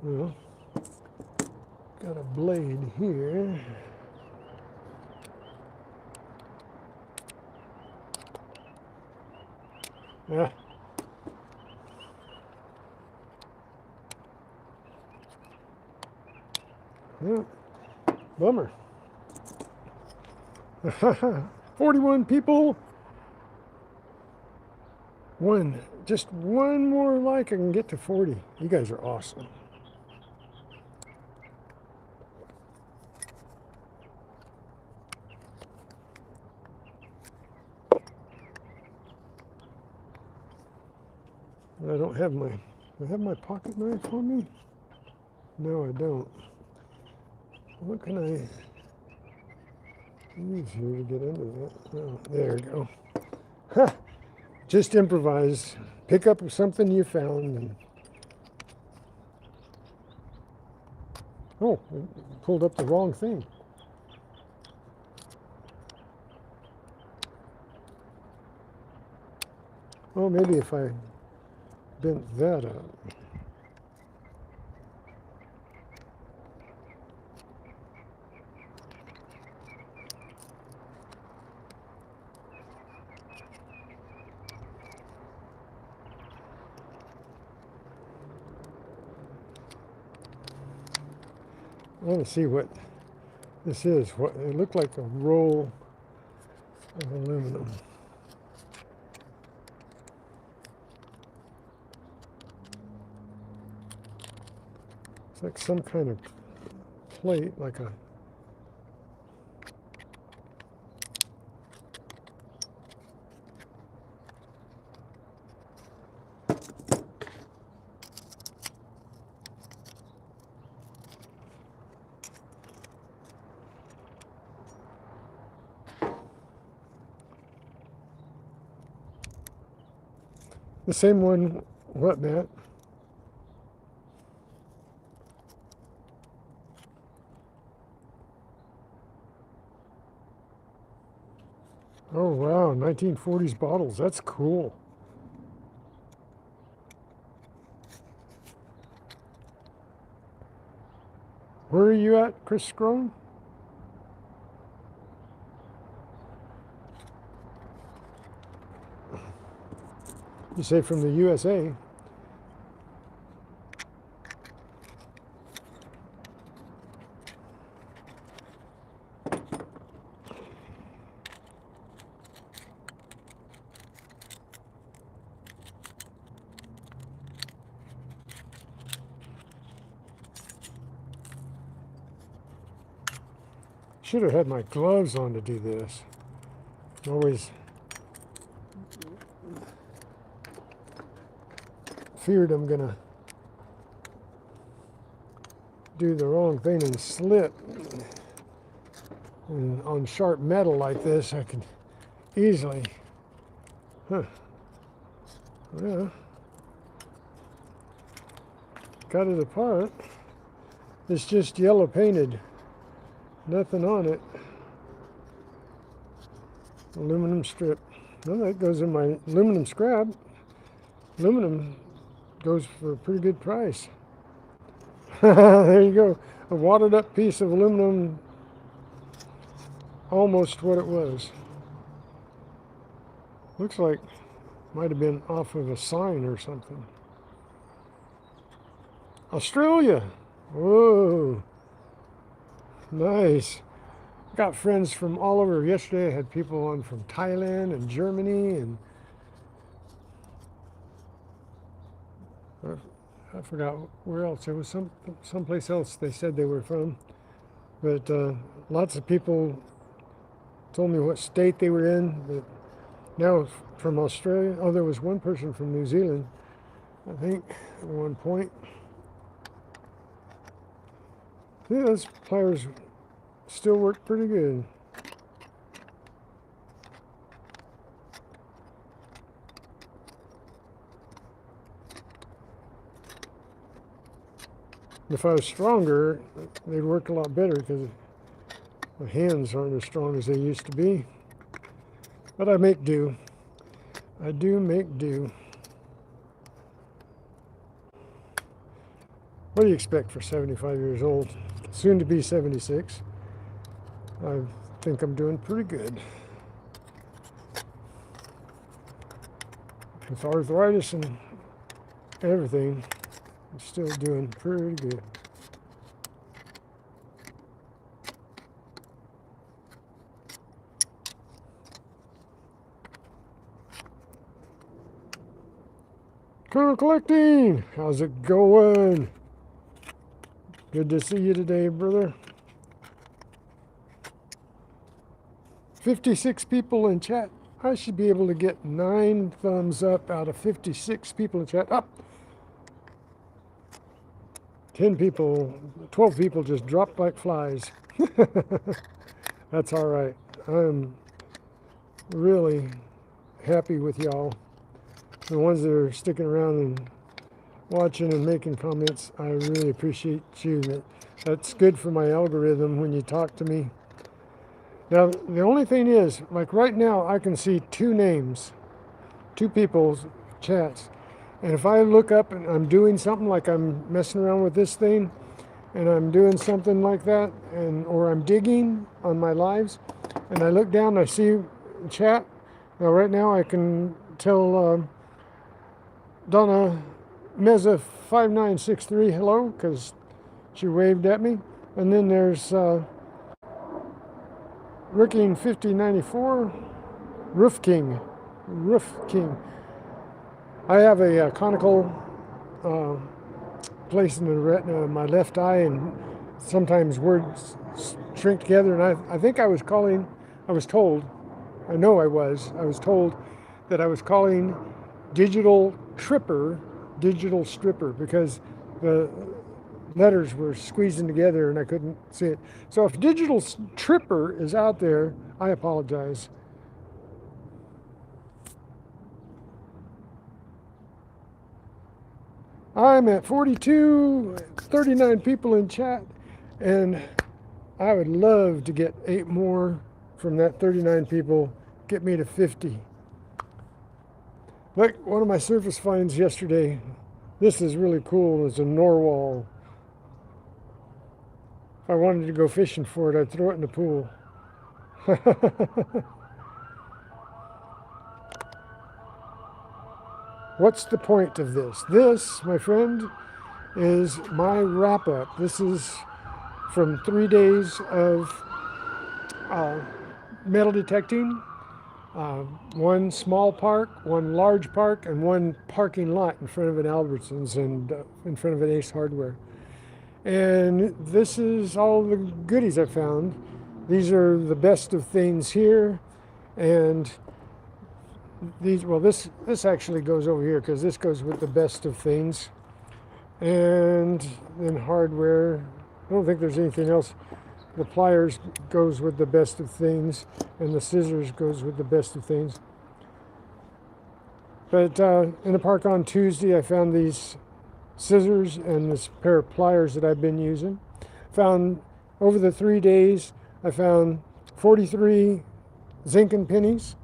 Well, got a blade here. Ah. Yeah, bummer. 41 people. Just one more like I can get to 40. You guys are awesome. I don't have my, do I have my pocket knife on me? No, I don't. What can I use here to get into that? Oh, there we go. Ha! Just improvise. Pick up something you found and oh, I pulled up the wrong thing. Oh, maybe if I bent that up. I want to see what this is. What it looked like a roll of aluminum. It's like some kind of plate, like a the same one. What, Matt? Oh wow, 1940s bottles. That's cool. Where are you at, Chris Scrone? You say from the USA. Should have had my gloves on to do this. Always feared I'm gonna do the wrong thing and slip. And on sharp metal like this, I can easily, yeah, got it apart. It's just yellow painted, nothing on it. Aluminum strip. Well, that goes in my aluminum scrap. Aluminum goes for a pretty good price. There you go. A wadded up piece of aluminum, almost what it was. Looks like might have been off of a sign or something. Australia. Whoa. Nice. Got friends from all over. Yesterday I had people on from Thailand and Germany and I forgot where else. There was someplace else they said they were from. But lots of people told me what state they were in. But now from Australia. Oh, there was one person from New Zealand, I think, at one point. Yeah, those pliers still work pretty good. If I was stronger, they'd work a lot better because my hands aren't as strong as they used to be. But I make do. I do make do. What do you expect for 75 years old? Soon to be 76. I think I'm doing pretty good. With arthritis and everything, I'm still doing pretty good. Colonel Collecting, how's it going? Good to see you today, brother. 56 people in chat. I should be able to get 9 thumbs up out of 56 people in chat. Up. 10 people, 12 people just dropped like flies. That's all right. I'm really happy with y'all. The ones that are sticking around and watching and making comments, I really appreciate you. That's good for my algorithm when you talk to me. Now, the only thing is, like right now, I can see 2 names, 2 people's chats. And if I look up and I'm doing something like I'm messing around with this thing, and I'm doing something like that, or I'm digging on my lives, and I look down and I see chat. Now, right now, I can tell Donna Meza 5963 hello, because she waved at me. And then there's Ricking 5094, Roof King. I have a conical place in the retina of my left eye, and sometimes words shrink together. And I think I was told that I was calling digital stripper, because the letters were squeezing together and I couldn't see it. So if digital tripper is out there, I apologize. I'm at 39 people in chat, and I would love to get 8 more from that 39 people, get me to 50. Look, one of my surface finds yesterday, this is really cool, is a narwhal. If I wanted to go fishing for it, I'd throw it in the pool. What's the point of this? This, my friend, is my wrap up. This is from 3 days of metal detecting. 1 small park, 1 large park, and 1 parking lot in front of an Albertsons and in front of an Ace Hardware. And this is all the goodies I found. These are the best of things here, and these, well, this actually goes over here because this goes with the best of things. And then hardware, I don't think there's anything else. The pliers goes with the best of things, and the scissors goes with the best of things. But in the park on Tuesday, I found these scissors and this pair of pliers that I've been using. Found over the 3 days, I found 43 zinc and pennies,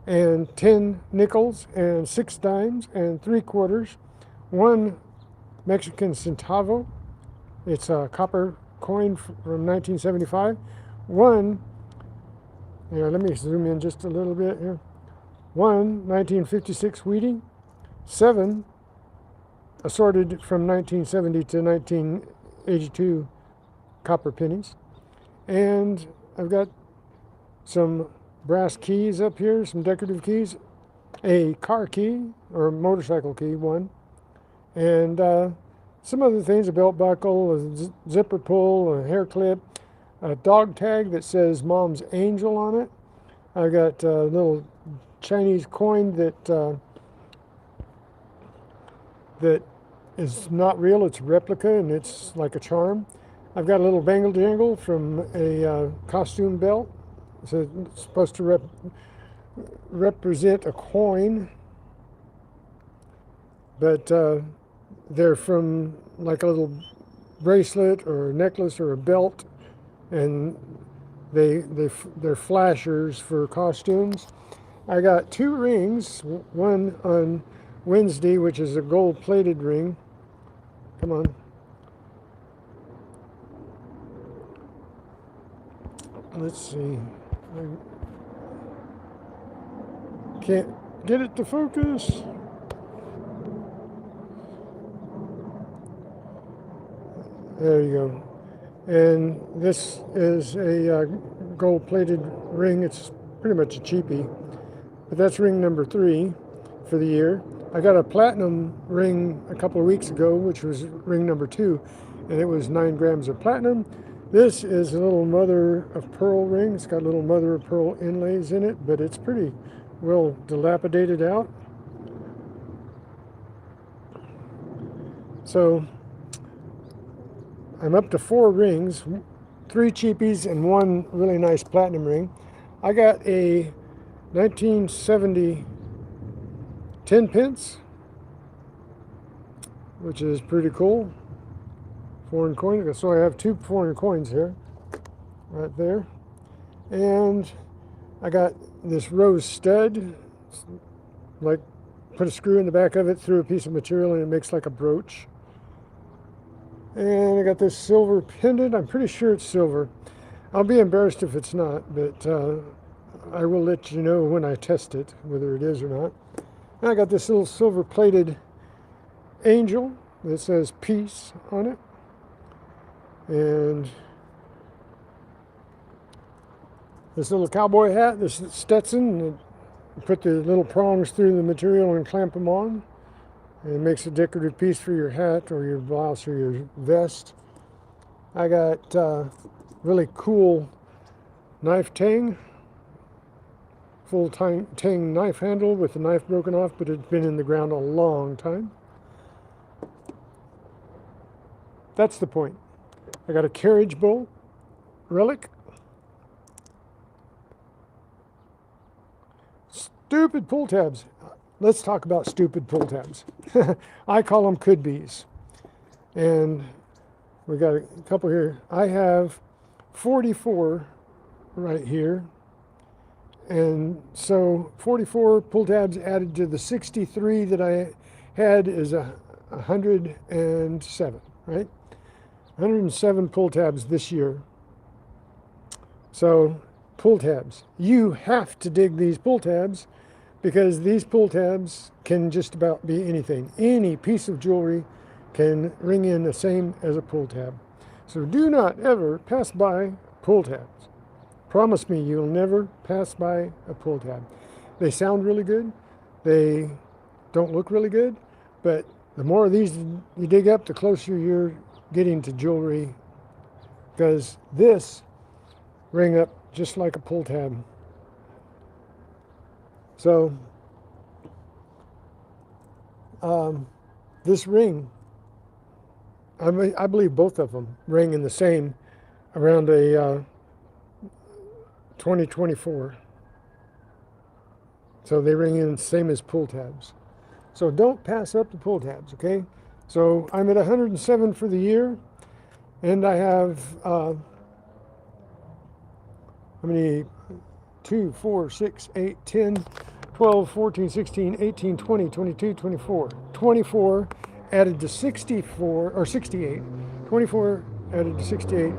and 10 nickels, and 6 dimes, and 3 quarters, 1 Mexican centavo. It's a copper coin from 1975. 1, let me zoom in just a little bit here. 1 1956 Wheatie, 7 assorted from 1970 to 1982 copper pennies. And I've got some brass keys up here, some decorative keys, a car key or motorcycle key, 1, and some other things, a belt buckle, a zipper pull, a hair clip, a dog tag that says Mom's Angel on it. I got a little Chinese coin that is not real, it's a replica, and it's like a charm. I've got a little bangle dangle from a costume belt. So it's supposed to represent a coin, but they're from like a little bracelet or a necklace or a belt, and they're flashers for costumes. I got 2 rings, 1 on Wednesday, which is a gold-plated ring. Come on. Let's see. I can't get it to focus. There you go. And this is a gold-plated ring. It's pretty much a cheapie. But that's ring number 3 for the year. I got a platinum ring a couple of weeks ago, which was ring number 2, and it was 9 grams of platinum. This is a little mother of pearl ring. It's got little mother of pearl inlays in it, but it's pretty well dilapidated out. So I'm up to 4 rings, 3 cheapies and 1 really nice platinum ring. I got a 1970 10 pence, which is pretty cool. Foreign coin. So I have 2 foreign coins here, right there. And I got this rose stud, like put a screw in the back of it through a piece of material and it makes like a brooch. And I got this silver pendant. I'm pretty sure it's silver. I'll be embarrassed if it's not, but I will let you know when I test it, whether it is or not. And I got this little silver plated angel that says peace on it. And this little cowboy hat, this Stetson, put the little prongs through the material and clamp them on. And it makes a decorative piece for your hat or your blouse or your vest. I got really cool knife tang, full tang knife handle with the knife broken off, but it's been in the ground a long time. That's the point. I got a carriage bowl relic. Stupid pull tabs. Let's talk about stupid pull tabs. I call them could-be's. And we got a couple here. I have 44 right here. And so 44 pull tabs added to the 63 that I had is 107, right? 107 pull tabs this year. So pull tabs. You have to dig these pull tabs, because these pull tabs can just about be anything. Any piece of jewelry can ring in the same as a pull tab. So do not ever pass by pull tabs. Promise me you'll never pass by a pull tab. They sound really good. They don't look really good, but the more of these you dig up, the closer you're getting to jewelry, because this ring up just like a pull tab. So this ring, I believe both of them ring in the same around a 2024. So they ring in the same as pull tabs. So don't pass up the pull tabs, okay? So I'm at 107 for the year, and I have how many? 2, 4, 6, 8, 10, 12, 14, 16, 18, 20, 22, 24. 24 added to 64, or 68. 24 added to 68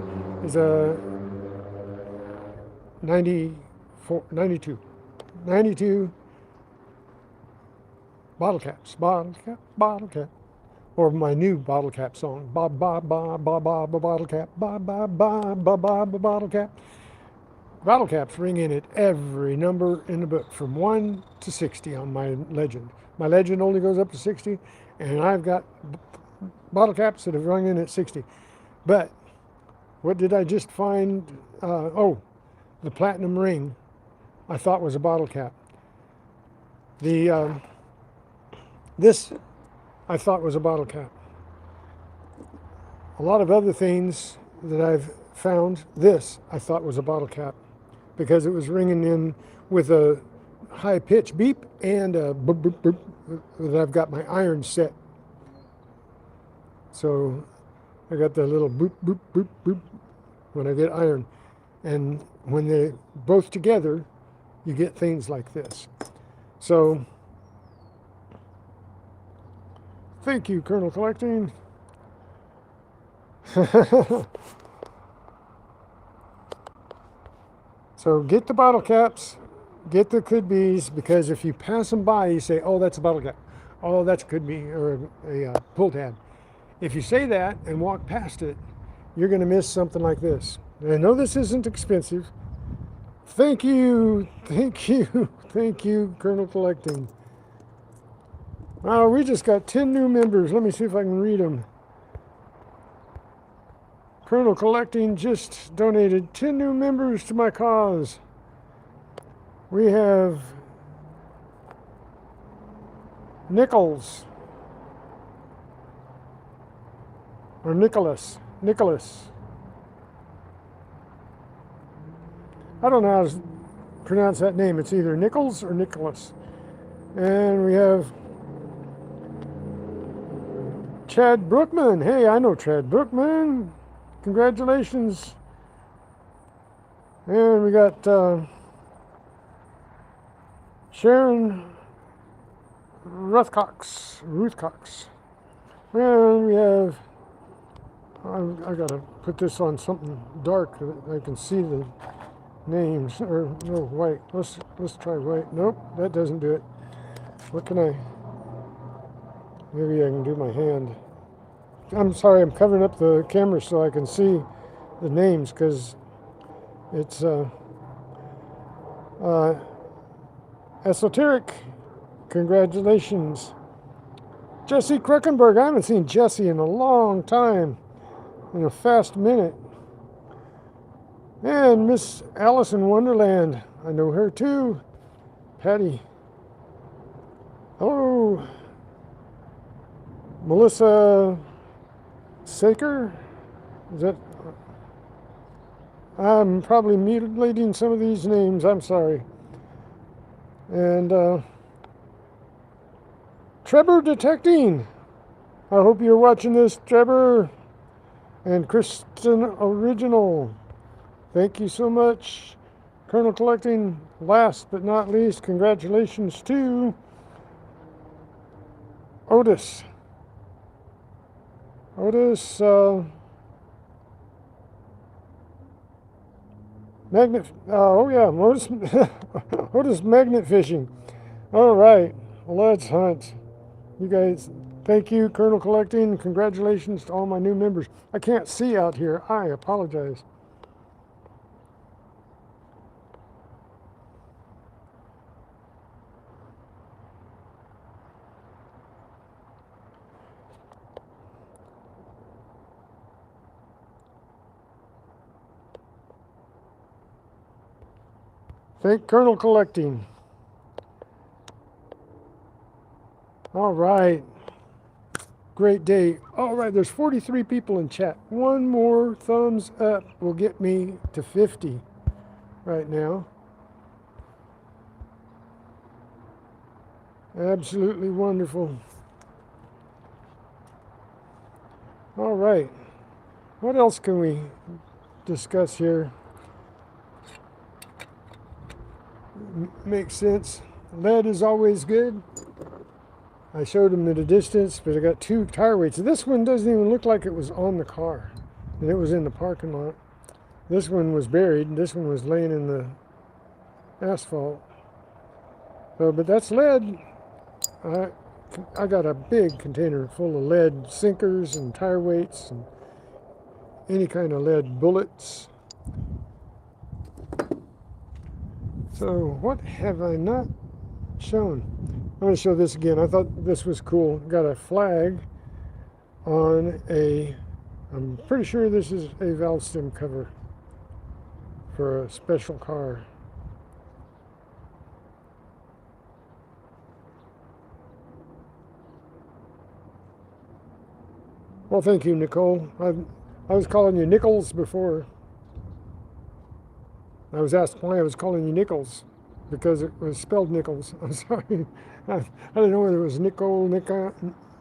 is a 92. 92 bottle caps. Bottle cap, bottle cap. Or my new bottle cap song. Ba ba ba ba ba ba bottle cap. Ba ba ba ba ba ba bottle cap. Bottle caps ring in at every number in the book, from 1 to 60 on my legend. My legend only goes up to 60, and I've got bottle caps that have rung in at 60. But what did I just find? Oh, the platinum ring I thought was a bottle cap. This I thought was a bottle cap. A lot of other things that I've found, this I thought was a bottle cap, because it was ringing in with a high pitch beep and a boop, boop, boop, that I've got my iron set. So I got the little boop, boop, boop, boop when I get iron. And when they're both together, you get things like this. So thank you, Colonel Collecting. So get the bottle caps, get the could-be's, because if you pass them by, you say, oh, that's a bottle cap. Oh, that's a could-be, or a pull tab. If you say that and walk past it, you're going to miss something like this. And I know this isn't expensive. Thank you, thank you, thank you, Colonel Collecting. We just got 10 new members. Let me see if I can read them. Colonel Collecting just donated 10 new members to my cause. We have Nichols, or Nicholas. I don't know how to pronounce that name. It's either Nichols or Nicholas. And we have Chad Brookman. Hey, I know Chad Brookman. Congratulations. And we got Sharon Ruthcox. And we have, I gotta put this on something dark so that I can see the names. Or no, white. Let's try white. Nope, that doesn't do it. What can I? Maybe I can do my hand. I'm sorry, I'm covering up the camera so I can see the names because it's esoteric. Congratulations. Jesse Kruckenberg. I haven't seen Jesse in a long time. In a fast minute. And Miss Alice in Wonderland. I know her too. Patty. Oh. Melissa Saker? Is that? I'm probably mutilating some of these names. I'm sorry. And Trevor Detecting. I hope you're watching this, Trevor. And Kristen Original. Thank you so much. Colonel Collecting. Last but not least, congratulations to Otis. Magnet, Otis Magnet Fishing. All right, let's hunt. You guys, thank you, Colonel Collecting. Congratulations to all my new members. I can't see out here. I apologize. Thank Colonel Collecting. All right. Great day. All right, there's 43 people in chat. One more thumbs up will get me to 50 right now. Absolutely wonderful. All right. What else can we discuss here? Makes sense. Lead is always good. I showed them at a distance, but I got 2 tire weights. This one doesn't even look like it was on the car, and it was in the parking lot. This one was buried, and this one was laying in the asphalt. So, but that's lead. I got a big container full of lead sinkers and tire weights and any kind of lead bullets. So what have I not shown? I'm going to show this again. I thought this was cool. Got a flag on I'm pretty sure this is a valve stem cover for a special car. Well, thank you, Nicole. I was calling you Nichols before. I was asked why I was calling you Nichols, because it was spelled Nichols. I'm sorry. I didn't know whether it was Nicole,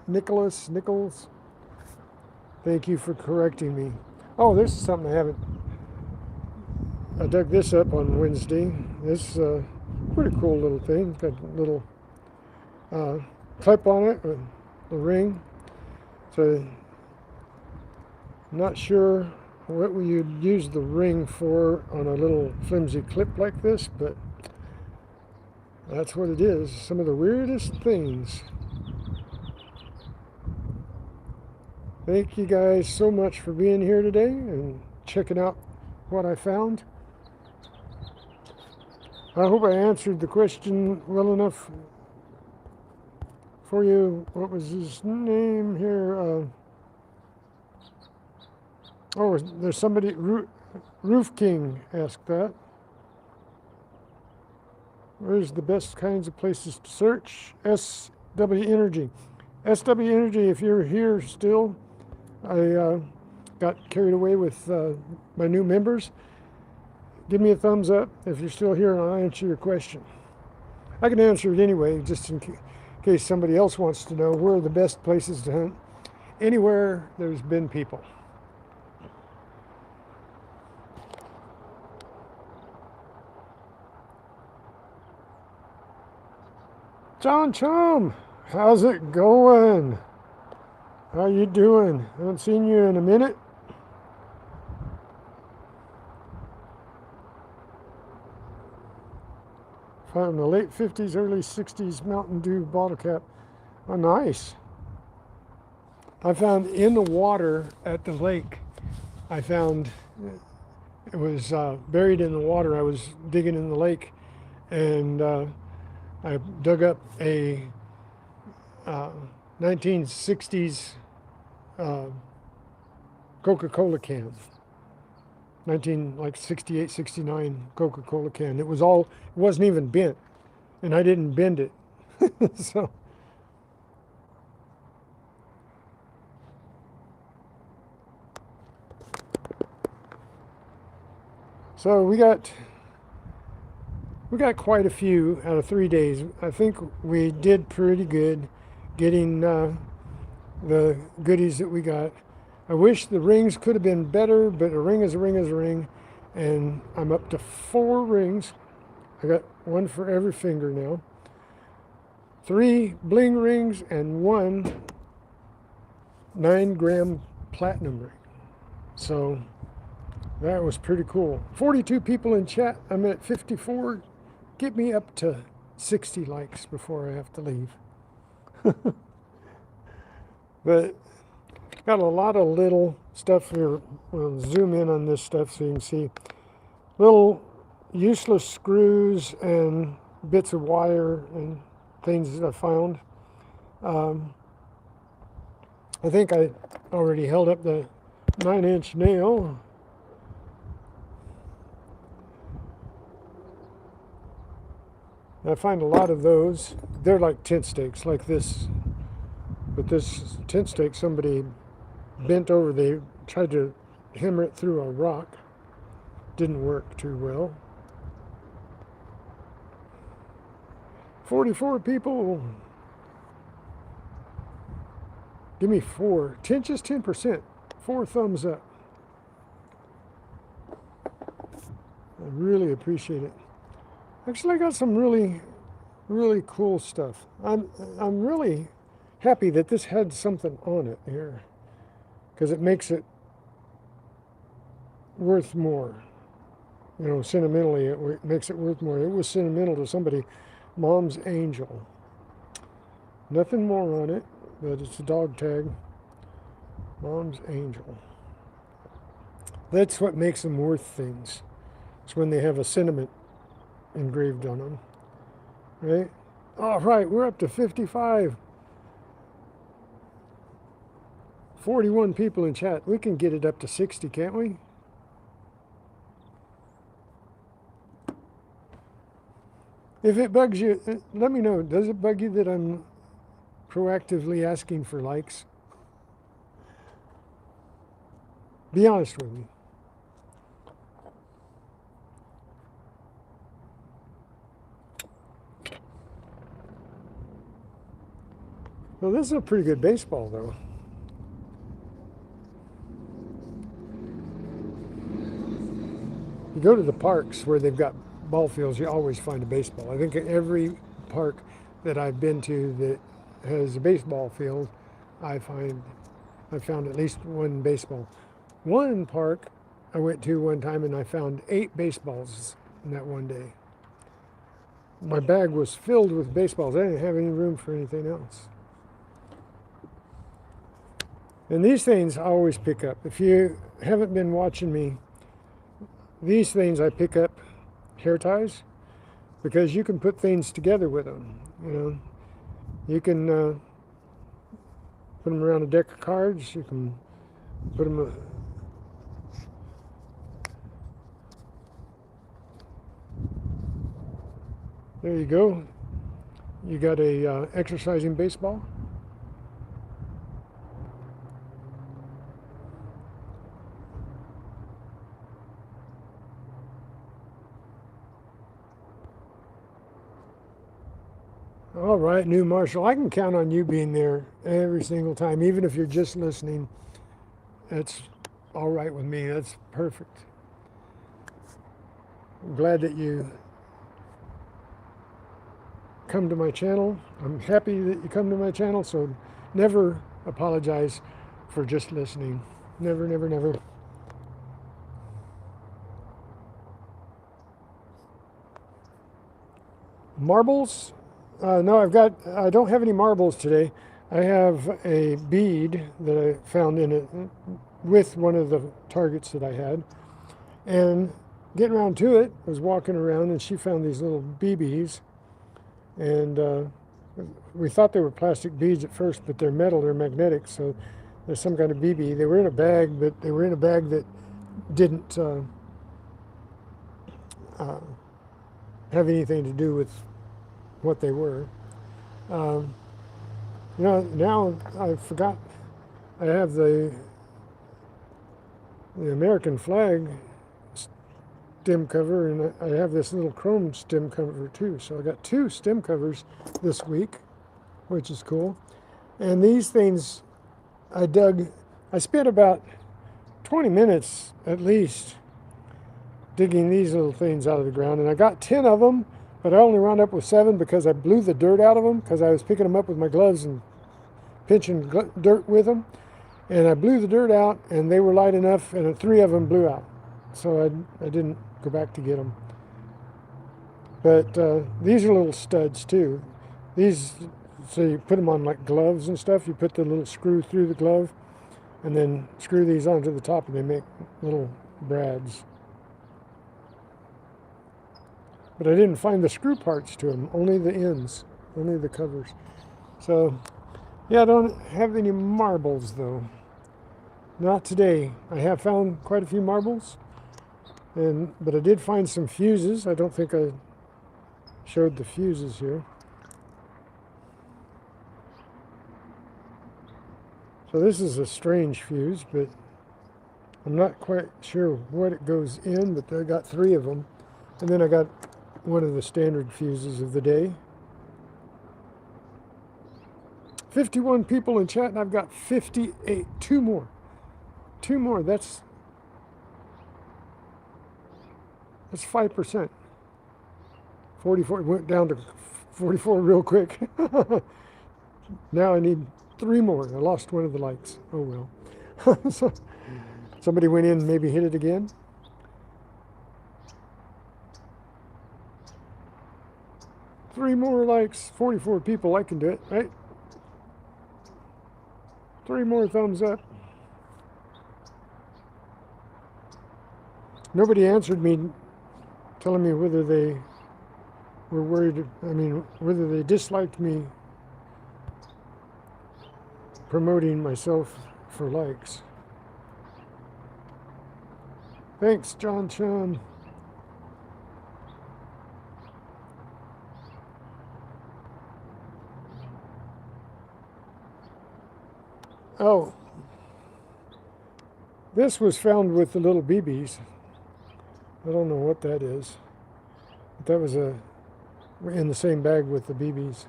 Nicholas, Nichols. Thank you for correcting me. Oh, this is something I dug this up on Wednesday. This pretty cool little thing. It's got a little clip on it, with a ring. So, I'm not sure what you'd use the ring for on a little flimsy clip like this, but that's what it is. Some of the weirdest things. Thank you guys so much for being here today and checking out what I found. I hope I answered the question well enough for you. What was his name here? Oh, there's somebody, Roof King asked that. Where's the best kinds of places to search? SW Energy. SW Energy, if you're here still, I got carried away with my new members. Give me a thumbs up if you're still here and I'll answer your question. I can answer it anyway, just in case somebody else wants to know where are the best places to hunt. Anywhere there's been people. John Chum, how's it going? How you doing? Haven't seen you in a minute. Found the late 50s, early 60s Mountain Dew bottle cap. Oh, nice. I found in the water at the lake, I found it was buried in the water. I was digging in the lake and I dug up a 1960s Coca-Cola can. 68, 69 Coca-Cola can. It wasn't even bent, and I didn't bend it. So we got quite a few out of 3 days. I think we did pretty good getting the goodies that we got. I wish the rings could have been better, but a ring is a ring is a ring, and I'm up to 4 rings. I got one for every finger now. 3 bling rings and 1 9-gram platinum ring. So that was pretty cool. 42 people in chat. I'm at 54. Get me up to 60 likes before I have to leave. But got a lot of little stuff here. We'll zoom in on this stuff so you can see. Little useless screws and bits of wire and things that I found. I think I already held up the 9-inch nail. I find a lot of those. They're like tent stakes, like this. But this tent stake, somebody bent over. They tried to hammer it through a rock. Didn't work too well. 44 people. Give me 4. Just 10%. 4 thumbs up. I really appreciate it. Actually, I got some really, really cool stuff. I'm really happy that this had something on it here, because it makes it worth more. You know, sentimentally, it makes it worth more. It was sentimental to somebody. Mom's Angel. Nothing more on it, but it's a dog tag. Mom's Angel. That's what makes them worth things. It's when they have a sentiment engraved on them, right? All right, we're up to 55. 41 people in chat. We can get it up to 60, can't we? If it bugs you, let me know. Does it bug you that I'm proactively asking for likes? Be honest with me. Well, this is a pretty good baseball, though. You go to the parks where they've got ball fields, you always find a baseball. I think every park that I've been to that has a baseball field, I found at least one baseball. One park I went to one time and I found 8 baseballs in that one day. My bag was filled with baseballs. I didn't have any room for anything else. And these things I always pick up. If you haven't been watching me, these things I pick up, hair ties, because you can put things together with them. You know, You can put them around a deck of cards. You can put them. There you go. You got a exercising baseball. All right, new Marshall. I can count on you being there every single time, even if you're just listening. That's all right with me. That's perfect. I'm glad that you come to my channel. I'm happy that you come to my channel, so never apologize for just listening. Never, never, never. Marbles? No, I don't have any marbles today. I have a bead that I found in it with one of the targets that I had. And getting around to it, I was walking around and she found these little BBs. And we thought they were plastic beads at first, but they're metal, they're magnetic, so there's some kind of BB. They were in a bag, but they were in a bag that didn't have anything to do with what they were. Now I forgot I have the American flag stem cover, and I have this little chrome stem cover too. So I got two stem covers this week, which is cool. And these things I spent about 20 minutes at least digging these little things out of the ground, and I got 10 of them, but I only wound up with 7 because I blew the dirt out of them because I was picking them up with my gloves and pinching dirt with them. And I blew the dirt out, and they were light enough, and 3 of them blew out. So I didn't go back to get them. But these are little studs too. These, so you put them on like gloves and stuff. You put the little screw through the glove, and then screw these onto the top, and they make little brads. But I didn't find the screw parts to them, only the ends, only the covers. So, yeah, I don't have any marbles though. Not today. I have found quite a few marbles, but I did find some fuses. I don't think I showed the fuses here. So this is a strange fuse, but I'm not quite sure what it goes in, but I got 3 of them. And then I got one of the standard fuses of the day. 51 people in chat, and I've got 58. 2 more. 2 more. That's 5%. 44 went down to 44 real quick. Now I need 3 more. I lost one of the likes. Oh well. So somebody went in and maybe hit it again. Three more likes. 44 people. I can do it, right? 3 more thumbs up. Nobody answered me telling me whether they were worried, whether they disliked me promoting myself for likes. Thanks, John Chan. Oh, this was found with the little BBs. I don't know what that is. But that was in the same bag with the BBs.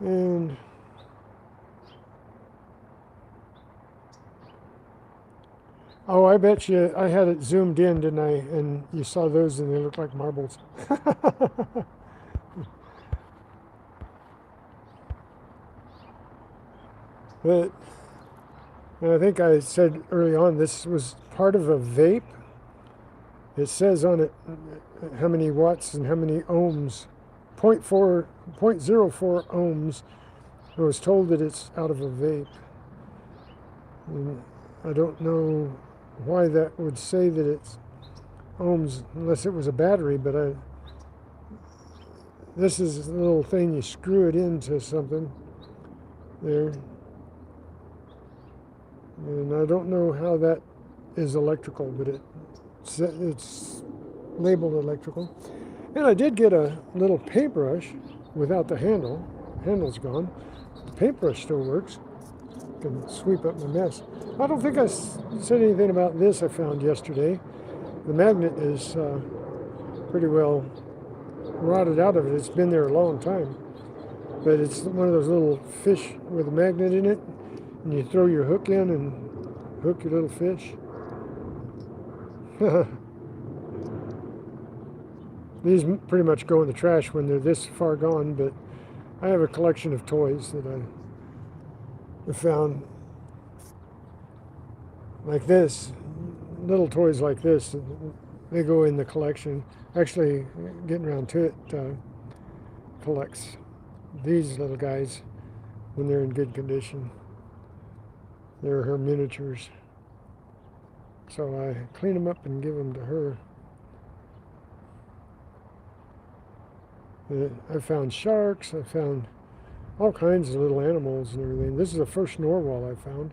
And oh, I bet you I had it zoomed in, didn't I? And you saw those and they looked like marbles. But I think I said early on, this was part of a vape. It says on it how many watts and how many ohms. 0.04 ohms. I was told that it's out of a vape. And I don't know why that would say that it's ohms unless it was a battery, but this is a little thing, you screw it into something there. And I don't know how that is electrical, but it's labeled electrical. And I did get a little paintbrush without the handle. Handle's gone. The paintbrush still works. Can sweep up my mess. I don't think I said anything about this I found yesterday. The magnet is pretty well rotted out of it. It's been there a long time. But it's one of those little fish with a magnet in it. And you throw your hook in and hook your little fish. These pretty much go in the trash when they're this far gone, but I have a collection of toys that I have found like this. Little toys like this, they go in the collection. Actually, getting around to it, collects these little guys when they're in good condition. They're her miniatures. So I clean them up and give them to her. I found sharks, I found all kinds of little animals and everything. This is the first narwhal I found.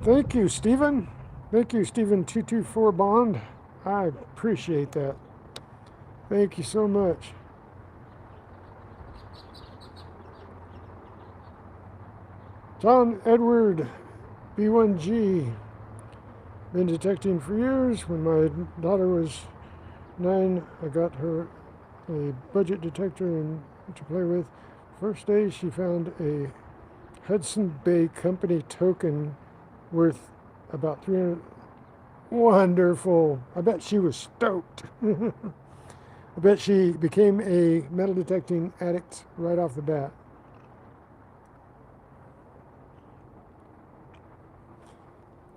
Thank you, Stephen. Thank you, Stephen224 Bond. I appreciate that. Thank you so much. John Edward B1G. Been detecting for years. When my daughter was 9, I got her a budget detector to play with. First day she found a Hudson Bay Company token worth about 300. Wonderful. I bet she was stoked. I bet she became a metal detecting addict right off the bat.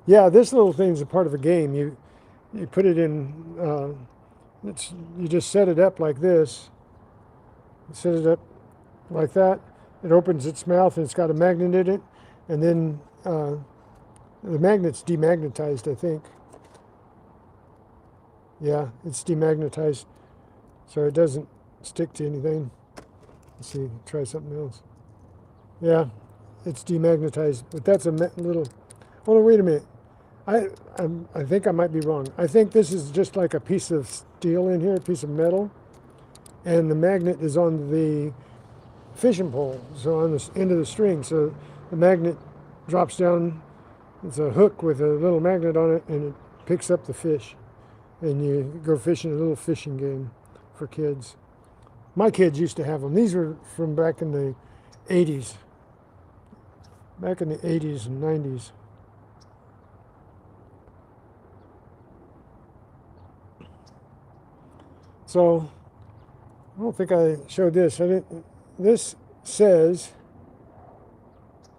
Yeah, this little thing's a part of a game. You put it in, you just set it up like this. Set it up like that. It opens its mouth and it's got a magnet in it. And then the magnet's demagnetized, I think. Yeah, it's demagnetized. So it doesn't stick to anything. Let's see, try something else. Yeah, it's demagnetized. But that's a little... Oh, wait a minute. I think I might be wrong. I think this is just like a piece of steel in here, a piece of metal, and the magnet is on the fishing pole, so on the end of the string. So the magnet drops down. It's a hook with a little magnet on it, and it picks up the fish, and you go fishing, a little fishing game for kids. My kids used to have them. These were from back in the 80s. Back in the 80s and 90s. So, I don't think I showed this. This says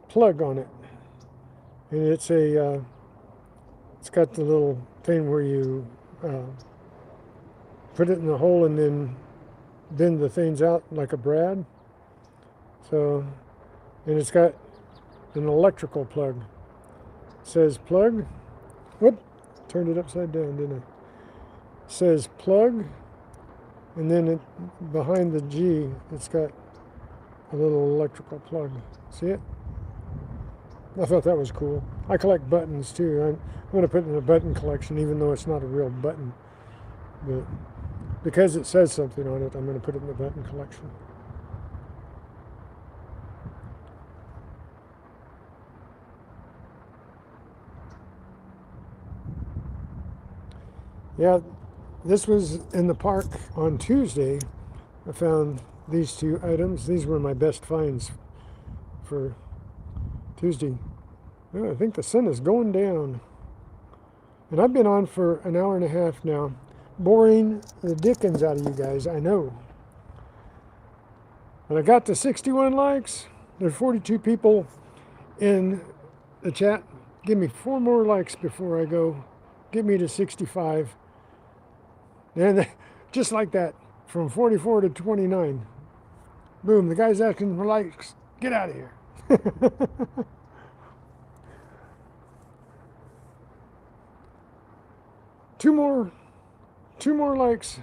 plug on it. And it's it's got the little thing where you put it in the hole and then bend the things out like a brad. So, and it's got an electrical plug. It says plug. Whoop, turned it upside down, didn't I? It says plug. And then behind the G, it's got a little electrical plug. See it? I thought that was cool. I collect buttons too. I'm going to put it in a button collection, even though it's not a real button. But because it says something on it, I'm going to put it in the button collection. Yeah. This was in the park on Tuesday. I found these two items. These were my best finds for Tuesday. Oh, I think the sun is going down. And I've been on for an hour and a half now, boring the dickens out of you guys, I know. But I got to 61 likes. There's 42 people in the chat. Give me 4 more likes before I go. Get me to 65. And just like that, from 44 to 29. Boom, the guy's asking for likes. Get out of here. two more, two more likes.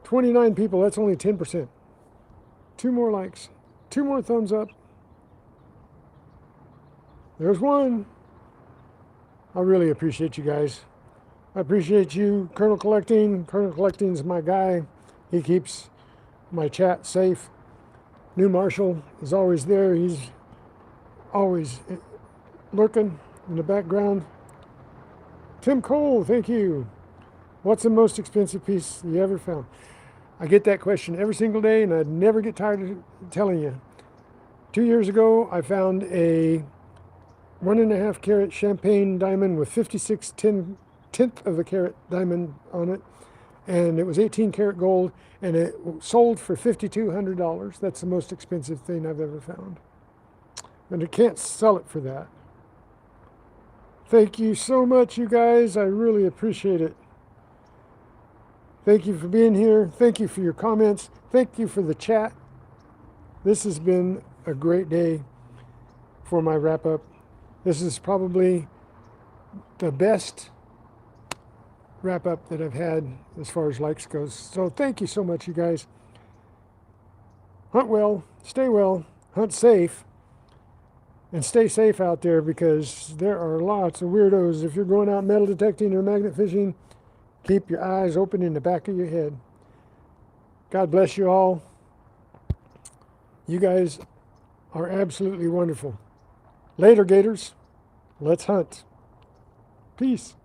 29 people, that's only 10%. Two more likes. Two more thumbs up. There's one. I really appreciate you guys. I appreciate you, Colonel Collecting. Colonel Collecting's my guy. He keeps my chat safe. New Marshall is always there. He's always lurking in the background. Tim Cole, thank you. What's the most expensive piece you ever found? I get that question every single day, and I never get tired of telling you. 2 years ago, I found a 1.5 carat champagne diamond with 56 tenth of a carat diamond on it, and it was 18 karat gold, and it sold for $5,200. That's the most expensive thing I've ever found, and I can't sell it for that. Thank you so much, you guys. I really appreciate it. Thank you for being here. Thank you for your comments. Thank you for the chat. This has been a great day for my wrap up. This is probably the best wrap up that I've had as far as likes goes. So thank you so much, you guys. Hunt well, hunt safe, and stay safe out there, because there are lots of weirdos. If you're going out metal detecting or magnet fishing, keep your eyes open in the back of your head. God bless you all. You guys are absolutely wonderful. Later, Gators. Let's hunt. Peace.